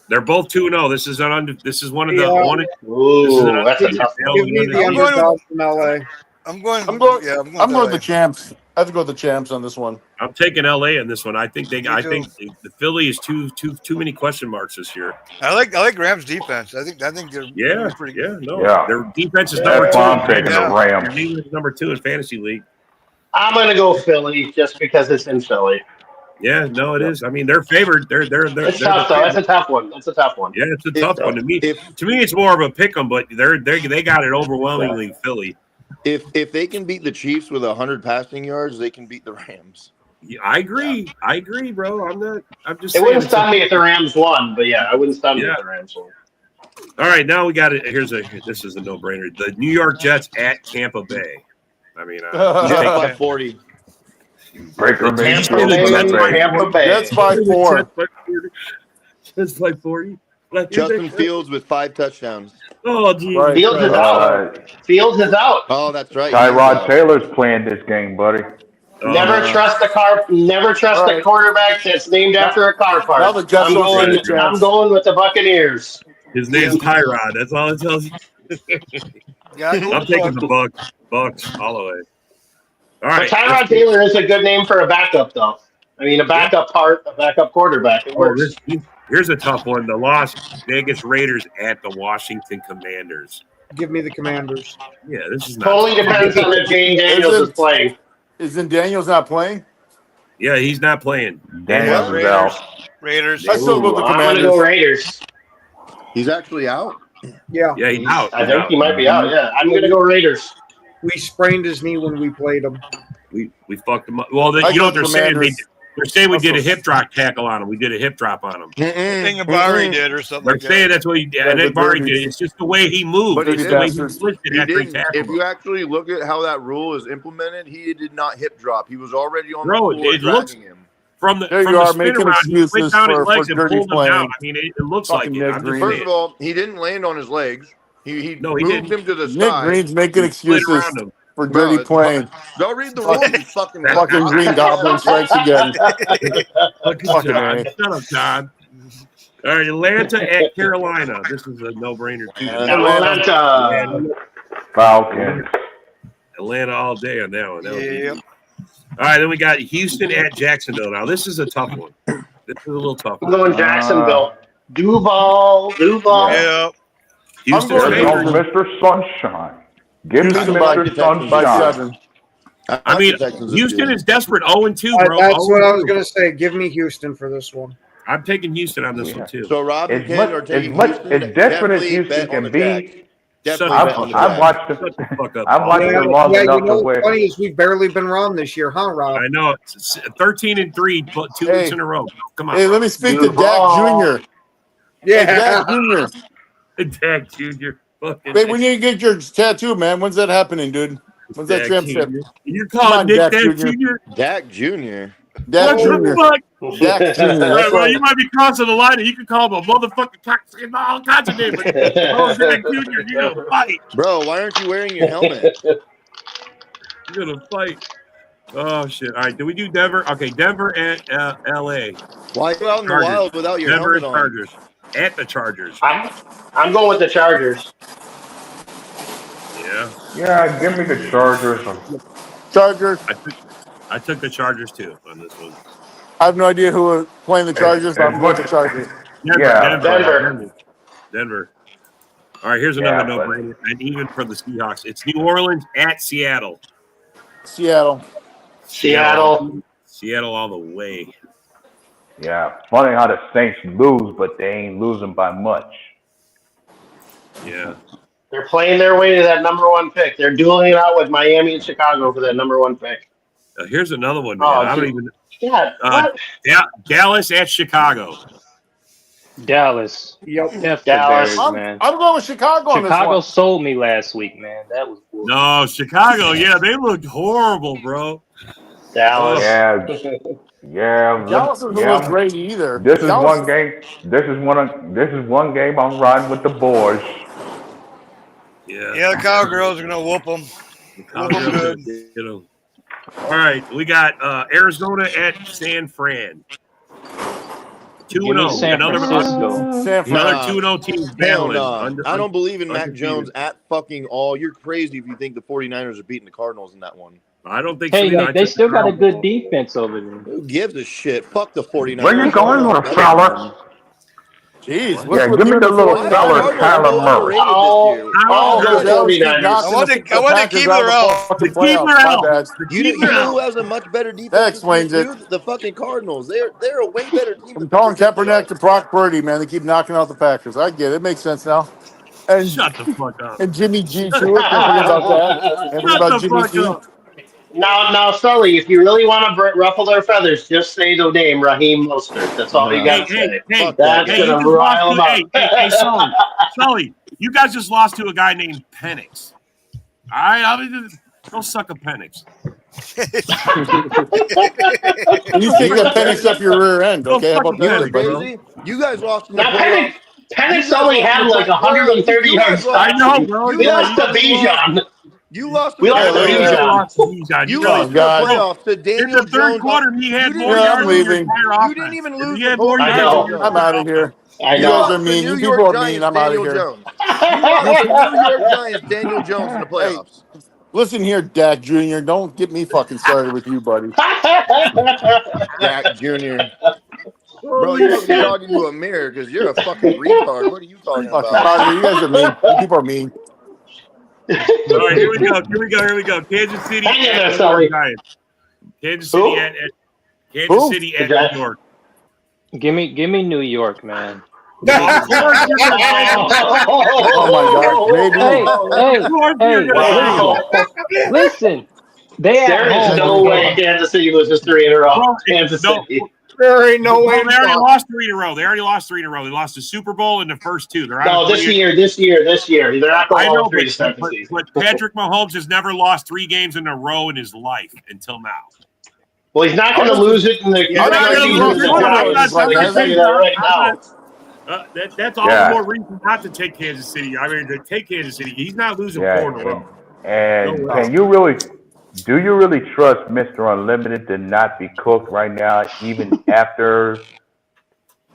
They're both 2-0. This is one of the one. Ooh, that's a tough one. Give me the underdog from LA. I'm going with the champs. I have to go with the champs on this one. I'm taking LA on this one. I think the Philly is too many question marks this year. I like Rams defense. I think they're pretty good. Their defense is number 2. I'm taking the Rams. Their number 2 in fantasy league. I'm gonna go Philly just because it's in Philly. Yeah, no, it is. I mean, they're favored. They're it's tough though. It's a tough one. It's a tough one. Yeah, it's a tough one to me. To me, it's more of a pick 'em, but they got it overwhelmingly Philly. If they can beat the Chiefs with 100 passing yards, they can beat the Rams. Yeah, I agree. I agree, bro. I'm just. It wouldn't stop me if the Rams won, but yeah, I wouldn't stop me if the Rams won. All right, now we got it. This is a no-brainer. The New York Jets at Tampa Bay. I mean, by 40. Breaker Tampa Bay. That's by 4. Jets by 40. Justin Fields with 5 touchdowns. Oh, geez. Right. Fields is out. Fields is out. Oh, that's right. Tyrod Taylor's playing this game, buddy. Never trust the quarterback that's named after a car park. Now the Jets I'm going with the Buccaneers. His name's Tyrod. That's all it tells you. I'm taking the Bucks all the way. All right. But Tyrod Taylor is a good name for a backup, though. I mean, a backup quarterback. It works. Here's a tough one. The Las Vegas Raiders at the Washington Commanders. Give me the Commanders. Yeah, this is totally depends on if Jane Daniels is playing. Isn't Daniels not playing? Yeah, he's not playing. Daniels is out. Raiders. I still go with the I'm gonna Commanders. go Raiders. He's actually out. Yeah. Yeah, he's out. I think he might be out. Yeah, I'm gonna go Raiders. We sprained his knee when we played him. We fucked him up. Well, I you know go what they're saying? Commanders. They're saying we did a Also- hip drop tackle on him. We did a hip drop on him. Thing Abari did or something They're like saying that. that's what he did. Yeah, And the then Barry dirty- did. It's just the way he moved. But he It's did. the way he Bastards. twisted He after he didn't. tackled If him. you actually look at how that rule is implemented, he did not hip drop. He was already on Bro, the floor it looks- dragging him. From the There from you the are, spin making around, he went excuses down his for legs and dirty pulled him playing. down. I mean, it looks like Fucking it. Nick I'm just Green. saying. First of all, he didn't land on his legs. He No, he moved didn't. him to the Nick side. Green's making He slid excuses around him. for Bro, dirty it's- playing. Go read the rules, you fucking Fucking Green Goblin strikes again. Look at Fucking John. A. Shut up, John. All right, Atlanta at Carolina. This is a no-brainer too. Atlanta. Falcons. Atlanta all day on that one. That was easy. Yep. All right, then we got Houston at Jacksonville. Now this is a tough one. This is a little tough I'm one. going Jacksonville. Duval. Yep. Houston's going There's no favored. Mr. Sunshine. Give me Houston by Mr. 7. I mean, Houston is desperate. 0-2, bro. That's what I was 0-2. going to say. Give me Houston for this one. I'm taking Houston on this one too. So Rob and As Ken much are taking as Houston. desperate as Definitely Houston bet on can the be, Jags. Definitely Shut bet up. on the I've Jags. watched Shut them. the fuck up. I've watched them long Yeah, enough you know to what's where funny is we've barely been wrong this year, huh, Rob? I know. It's 13-3, but 2 weeks in a row. Come on. Hey, let me speak to Dak Jr. Yeah. Hey, Dak Jr. Dak Jr. Fucking Wait, we need to get your tattoo, man. When's that happening, dude? When's that Dak transcript? Jr. You're Come calling on, Nick Dak Dak Jr. Jr.? Dak Jr. Dak What Jr. the fuck? Dak Jr. All right, That's well, right. you might be crossing the line, and you can call him a motherfucking cocksucker, all kinds of names. But oh, Dak Jr., you're gonna fight. Bro, why aren't you wearing your helmet? You're gonna fight. Oh shit! All right, do we do Denver? Okay, Denver at L.A. Why go out in the Chargers. wild without your Denver helmet and on? Chargers at the Chargers. I'm going with the Chargers. Yeah, yeah, give me the Chargers. Chargers. I took the Chargers too on this one. I have no idea who are playing the Chargers, but I'm going with the Chargers. Denver. All right, here's another no-brainer, and even for the Seahawks, it's New Orleans at Seattle. Seattle all the way. Yeah, funny how the Saints lose, but they ain't losing by much. Yeah. They're playing their way to that number one pick. They're dueling it out with Miami and Chicago for that number one pick. Here's another one, man. Oh, I don't even. Yeah. Dallas at Chicago. Dallas. Yep. F the Dallas. Bears, man. I'm going with Chicago on this Chicago one. sold me last week, man. That was bullshit. No, Chicago. Yeah, they looked horrible, bro. Dallas. Yeah. Dallas doesn't look great either. This is Dallas- one game. This is one game I'm riding with the boys. Yeah, the Cowgirls are gonna whoop them. Whoop them good. You know. All right, we got Arizona at San Fran. 2-0. San Francisco. Another 2-0 team Hell battling. no. I don't believe in Mac undefeated. Jones at fucking all. You're crazy if you think the 49ers are beating the Cardinals in that one. I don't think Hey, so. they still got a good defense over there. Who gives a shit? Fuck the 49ers. Where you going, little fella? Jeez. Yeah, give me the little fella, Kyler Murray. I'll go 49ers. I want to keep it out. The keeper out. You know who has a much better defense? That explains than it. you do? The fucking Cardinals. They're a way better team. I'm calling Kaepernick to Brock Purdy, man. They keep knocking out the Packers. I get it. It makes sense now. And, Shut the fuck up. and Jimmy G. Stewart. Don't forget about that. Don't forget Shut about the Jimmy fuck G. up. Now, Sully, if you really want to ruffle their feathers, just say the name Raheem Mostert. That's all you got to say. That's you going to just rile them lost up. to- hey, Sully, you guys just lost to a guy named Penix. All right, go suck a Penix. You take that Penix up your rear end, okay? How about that, buddy? Crazy? You guys lost in the Now, playoffs. Penix only had like 130 yards. I know, bro. We lost to Bijan. You lost. We lost to Bijan. You Oh, lost in the God. playoffs to In Daniel the third Jones. quarter, he had You more didn't- yards I'm than your leaving. entire You offense. didn't even lose He to had more I yards know. than your I'm out of here. I You know. guys are The mean. New You York people are Giants, mean. I'm out of Daniel here. Jones. You lost to the New York Giants, Daniel Jones in the playoffs. Listen here, Dak Jr. Don't get me fucking started with you, buddy. Dak Jr. Bro, you must be talking to a mirror because you're a fucking retard. What are you talking Fuck, I'm about? out of here. You guys are mean. You people are mean. All right, here we go. Kansas City Hang in there, at New York Sully. Giants. Kansas Who? City at New York. Give me New York, man. Oh my God, Hey, Wow. listen. They at There is home. no way Kansas City loses 3 in a row. Kansas City. There ain't no way. They already lost 3 in a row. They lost the Super Bowl in the first 2. They're No, this year. They're not going I all know, 3 to start the season. but Patrick Mahomes has never lost 3 games in a row in his life until now. Well, he's not going to lose it in the regular season with the Giants. I can tell you that right now. That's all the more reason not to take Kansas City. I mean, to take Kansas City. He's not losing 4 in a row. And do you really trust Mr. Unlimited to not be cooked right now, even after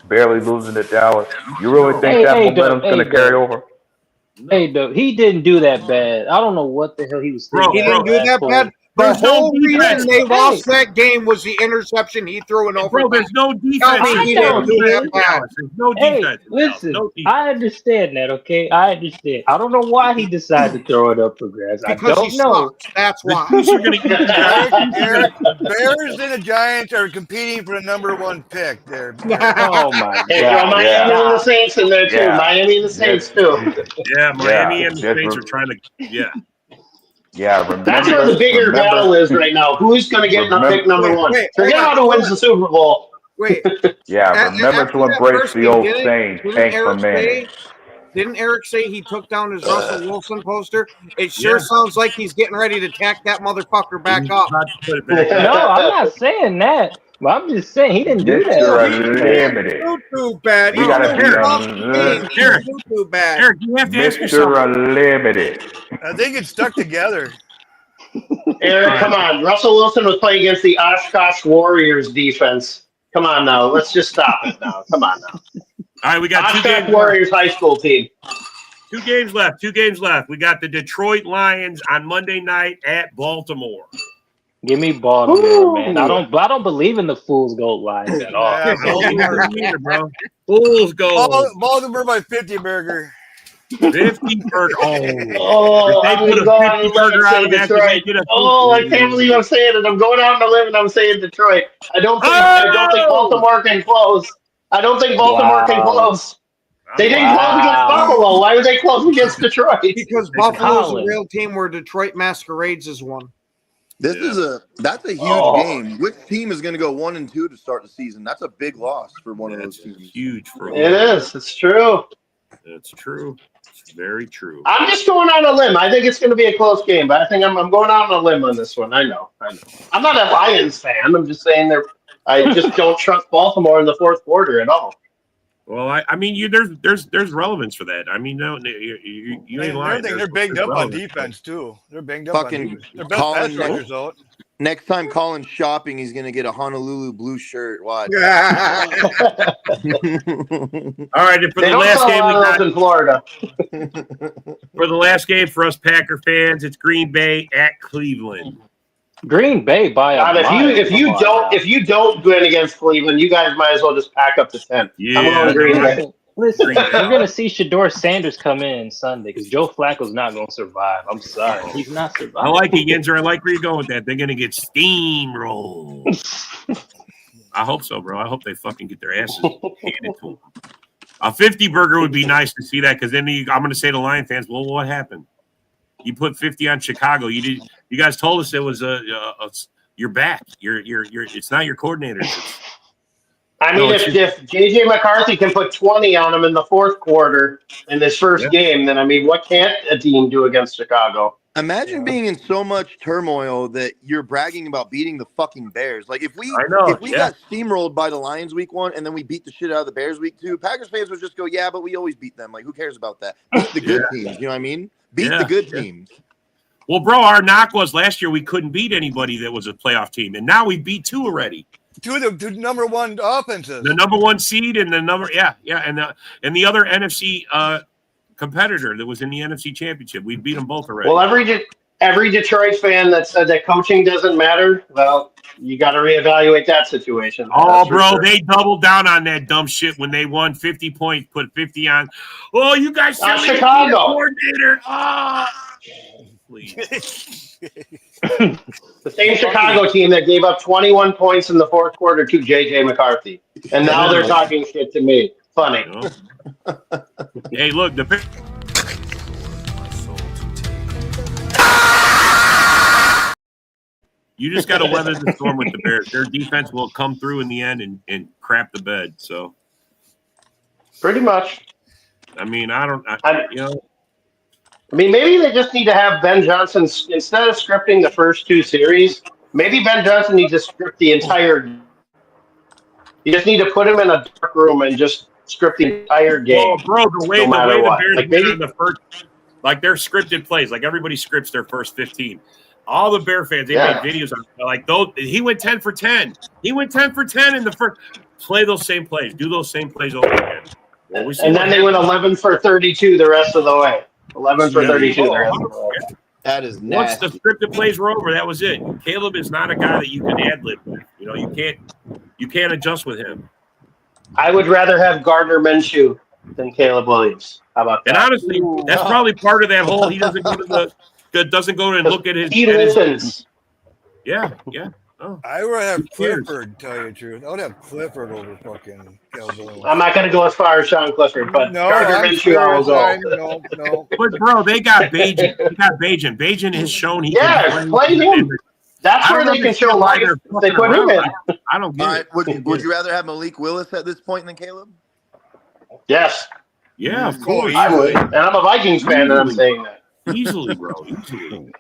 barely losing to Dallas? You really think that momentum's going to carry over? Hey, though, he didn't do that bad. I don't know what the hell he was thinking. He didn't do that bad. The whole reason they lost that game was the interception he threw in overtime. Bro, there's no defense. He didn't do that bad. There's no defense. Listen, I understand that, okay? I understand. I don't know why he decided to throw it up for grabs. I don't know. That's why. Bears and the Giants are competing for the number 1 pick there. Oh, my God. Hey, throw Miami and the Saints in there, too. Miami and the Saints, too. Yeah, Miami and the Saints are trying to, Yeah, remember, that's where the bigger battle is right now. Who's going to get pick number 1? Forget about who wins the Super Bowl. Wait. Remember to embrace the old saying, tank for Manning. Didn't Eric say he took down his Russell Wilson poster? It sure sounds like he's getting ready to tack that motherfucker back up. No, I'm not saying that. But I'm just saying he didn't do that. Unlimited. Too bad. We gotta be too bad. Eric, you have to ask Mr. yourself. Unlimited. I think it's stuck together. Eric, come on. Russell Wilson was playing against the Oshkosh Warriors defense. Come on now. Let's just stop it now. Come on now. All right, we got Oshkosh Warriors high school team. 2 games left. 2 games left. We got the Detroit Lions on Monday night at Baltimore. Give me Baltimore, man. I don't believe in the Fool's Gold Lions at all. Yeah, bro. Fool's Gold. Baltimore by 50 burger. 50 burger. I'm going to go out on a limb and say Detroit. I can't believe I'm saying it. I'm going out on a limb and I'm saying Detroit. I don't think Baltimore can close. Can close. They didn't close against Buffalo. Why would they close against Detroit? Because Buffalo's a real team where Detroit masquerades as one. That's a huge game. Which team is going to go 1-2 to start the season? That's a big loss for one of those teams. Huge for it is. It's true. It's true. It's very true. I'm just going on a limb. I think it's going to be a close game, but I think I'm going out on a limb on this one. I know. I'm not a Lions fan. I'm just saying I just don't trust Baltimore in the fourth quarter at all. Well, I mean, there's relevance for that. I mean, no, you ain't lying. They're banged up on defense too. They're banged up on defense. Their best pass rushers out. Next time Colin's shopping, he's gonna get a Honolulu blue shirt. Watch. All right, and for the last game we got in Florida. For the last game for us Packer fans, it's Green Bay at Cleveland. Green Bay by a mile. If you don't win against Cleveland, you guys might as well just pack up the tent. Yeah. I'm going Green Bay. Listen, you're going to see Shador Sanders come in Sunday because Joe Flacco's not going to survive. I'm sorry. He's not surviving. I like it, Yinzer. I like where you're going with that. They're going to get steamrolled. I hope so, bro. I hope they fucking get their asses handed to them. A 50 burger would be nice to see that because then I'm going to say to Lion fans, well, what happened? You put 50 on Chicago. You guys told us it was you're back. It's not your coordinators. If JJ McCarthy can put 20 on him in the fourth quarter in this first game, then what can't a team do against Chicago? Imagine being in so much turmoil that you're bragging about beating the fucking Bears. Like if we got steamrolled by the Lions week 1 and then we beat the shit out of the Bears week 2, Packers fans would just go, yeah, but we always beat them. Like who cares about that? Beat the good teams. You know what I mean? Beat the good teams. Well, bro, our knock was last year we couldn't beat anybody that was a playoff team, and now we beat 2 already. 2 of the number 1 offenses. The number 1 seed and the number and the other NFC competitor that was in the NFC Championship. We beat them both already. Well, every Detroit fan that said that coaching doesn't matter, well, you got to reevaluate that situation. Oh, bro, they doubled down on that dumb shit when they won 50 points, put 50 on. Oh, you guys Chicago coordinator. Oh, please. The same Chicago team that gave up 21 points in the fourth quarter to J.J. McCarthy. And now they're talking shit to me. Funny. Hey, look, you just got to weather the storm with the Bears. Their defense will come through in the end and crap the bed. So, pretty much. I mean, maybe they just need to have Ben Johnson, instead of scripting the first two series, maybe Ben Johnson needs to script the entire. You just need to put him in a dark room and just script the entire game. Well, bro, the way the Bears like maybe the first, like their scripted plays, like everybody scripts their first 15. All the Bear fans, they made videos on like those. He went 10 for 10. He went 10 for 10 in the first. Play those same plays. Do those same plays over again. Well, and then they went 11 for 32 the rest of the way. 11 for 32 the rest of the way. That is nasty. Once the scripted plays were over, that was it. Caleb is not a guy that you can ad-lib with. You know, you can't adjust with him. I would rather have Gardner Minshew than Caleb Williams. How about that? And honestly, that's probably part of that whole. He doesn't go and look at his. He listens. Yeah. Oh. I would have Clifford, tell you the truth. I would have Clifford over fucking Caleb Williams. I'm not going to go as far as Sean Clifford, but Gardner Minshew I will go. No. But bro, they got Bajan. Bajan has shown he can play him. That's where they can show life. They put him in. I don't get it. Would you rather have Malik Willis at this point than Caleb? Yes. Yeah, of course. I would. And I'm a Vikings fan, and I'm saying that. Easily, bro. Easily.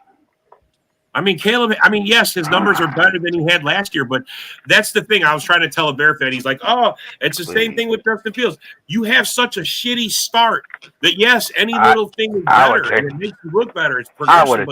I mean, Caleb, yes, his numbers are better than he had last year, but that's the thing. I was trying to tell a Bear fan. He's like, oh, it's the same thing with Justin Fields. You have such a shitty start that, yes, any little thing is better. And it makes you look better. It's progression.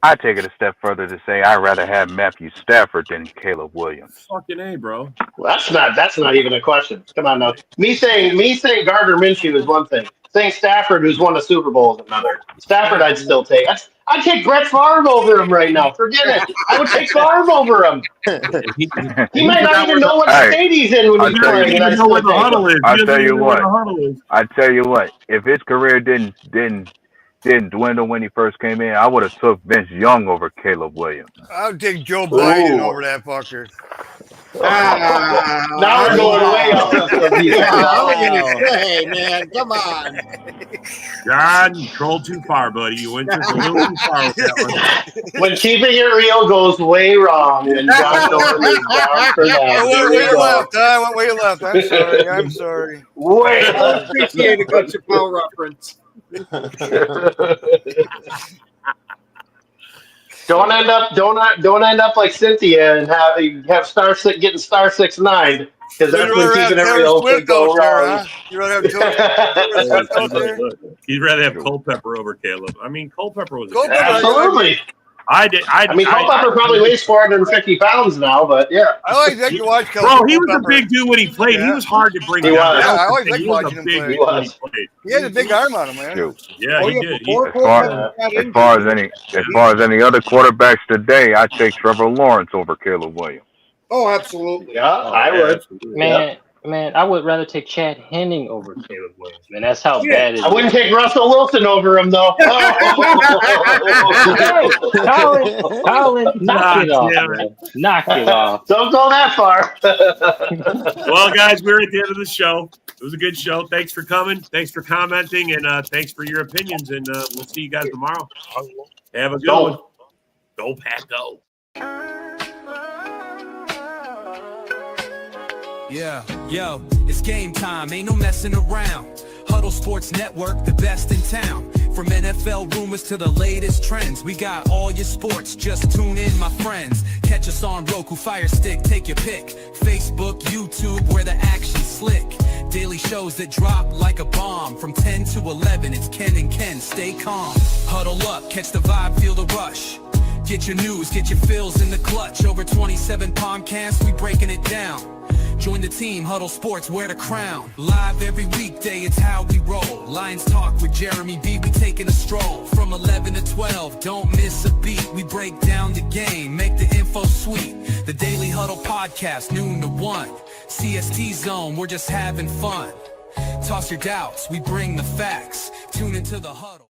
I take it a step further to say I'd rather have Matthew Stafford than Caleb Williams. Fucking A, bro. Well, that's not even a question. Come on now. Me saying Gardner Minshew is one thing. Saying Stafford, who's won a Super Bowl, is another. Stafford, I'd still take. I'd take Brett Favre over him right now. Forget it. I would take Favre over him. He might not even know what state he's in when he's playing. He doesn't know where the huddle is. I tell you what. If his career didn't dwindle when he first came in, I would have took Vince Young over Caleb Williams. I would take Joe Biden over that fucker. Now we're going way off. Hey, man, come on. John, you trolled too far, buddy. You went just a little too far with that one. When keeping it real goes way wrong, and John Dolan is down for that. I went way left. I'm sorry. Way. I appreciate a good Chappelle reference. Don't end up like Cynthia and have getting star 6-9 because that's when keeping it real could go wrong. You'd rather have You'd rather have Culpepper over Caleb. I mean, Culpepper was absolutely. I mean, Culpepper probably weighs 450 pounds now, but yeah. I like that you watch Culpepper. Bro, he was a big dude when he played. Yeah. He was hard to bring down. I always liked watching him play. He had a big arm on him, man. Yeah, he did. As far as any other quarterbacks today, I take Trevor Lawrence over Caleb Williams. Oh, absolutely. Yeah, I would. Man, I would rather take Chad Henning over Caleb Williams. Man, that's how bad it is. I wouldn't take Russell Wilson over him, though. Colin, knock it off, man. Knock it off. Don't go that far. Well, guys, we're at the end of the show. It was a good show. Thanks for coming. Thanks for commenting, and thanks for your opinions. And we'll see you guys tomorrow. Have a good one. Go, Pack, go. Yeah, yo, it's game time, ain't no messing around. Huddle Sports Network, the best in town. From NFL rumors to the latest trends, we got all your sports, just tune in, my friends. Catch us on Roku, Fire Stick, take your pick. Facebook, YouTube, where the action's slick. Daily shows that drop like a bomb. From 10 to 11, it's Ken and Ken, stay calm. Huddle up, catch the vibe, feel the rush. Get your news, get your fills in the clutch. Over 27 podcasts, we breaking it down. Join the team, Huddle Sports, wear the crown. Live every weekday, it's how we roll. Lions Talk with Jeremy B, we taking a stroll. From 11 to 12, don't miss a beat. We break down the game, make the info sweet. The Daily Huddle podcast, noon to 1. CST Zone, we're just having fun. Toss your doubts, we bring the facts. Tune into the Huddle.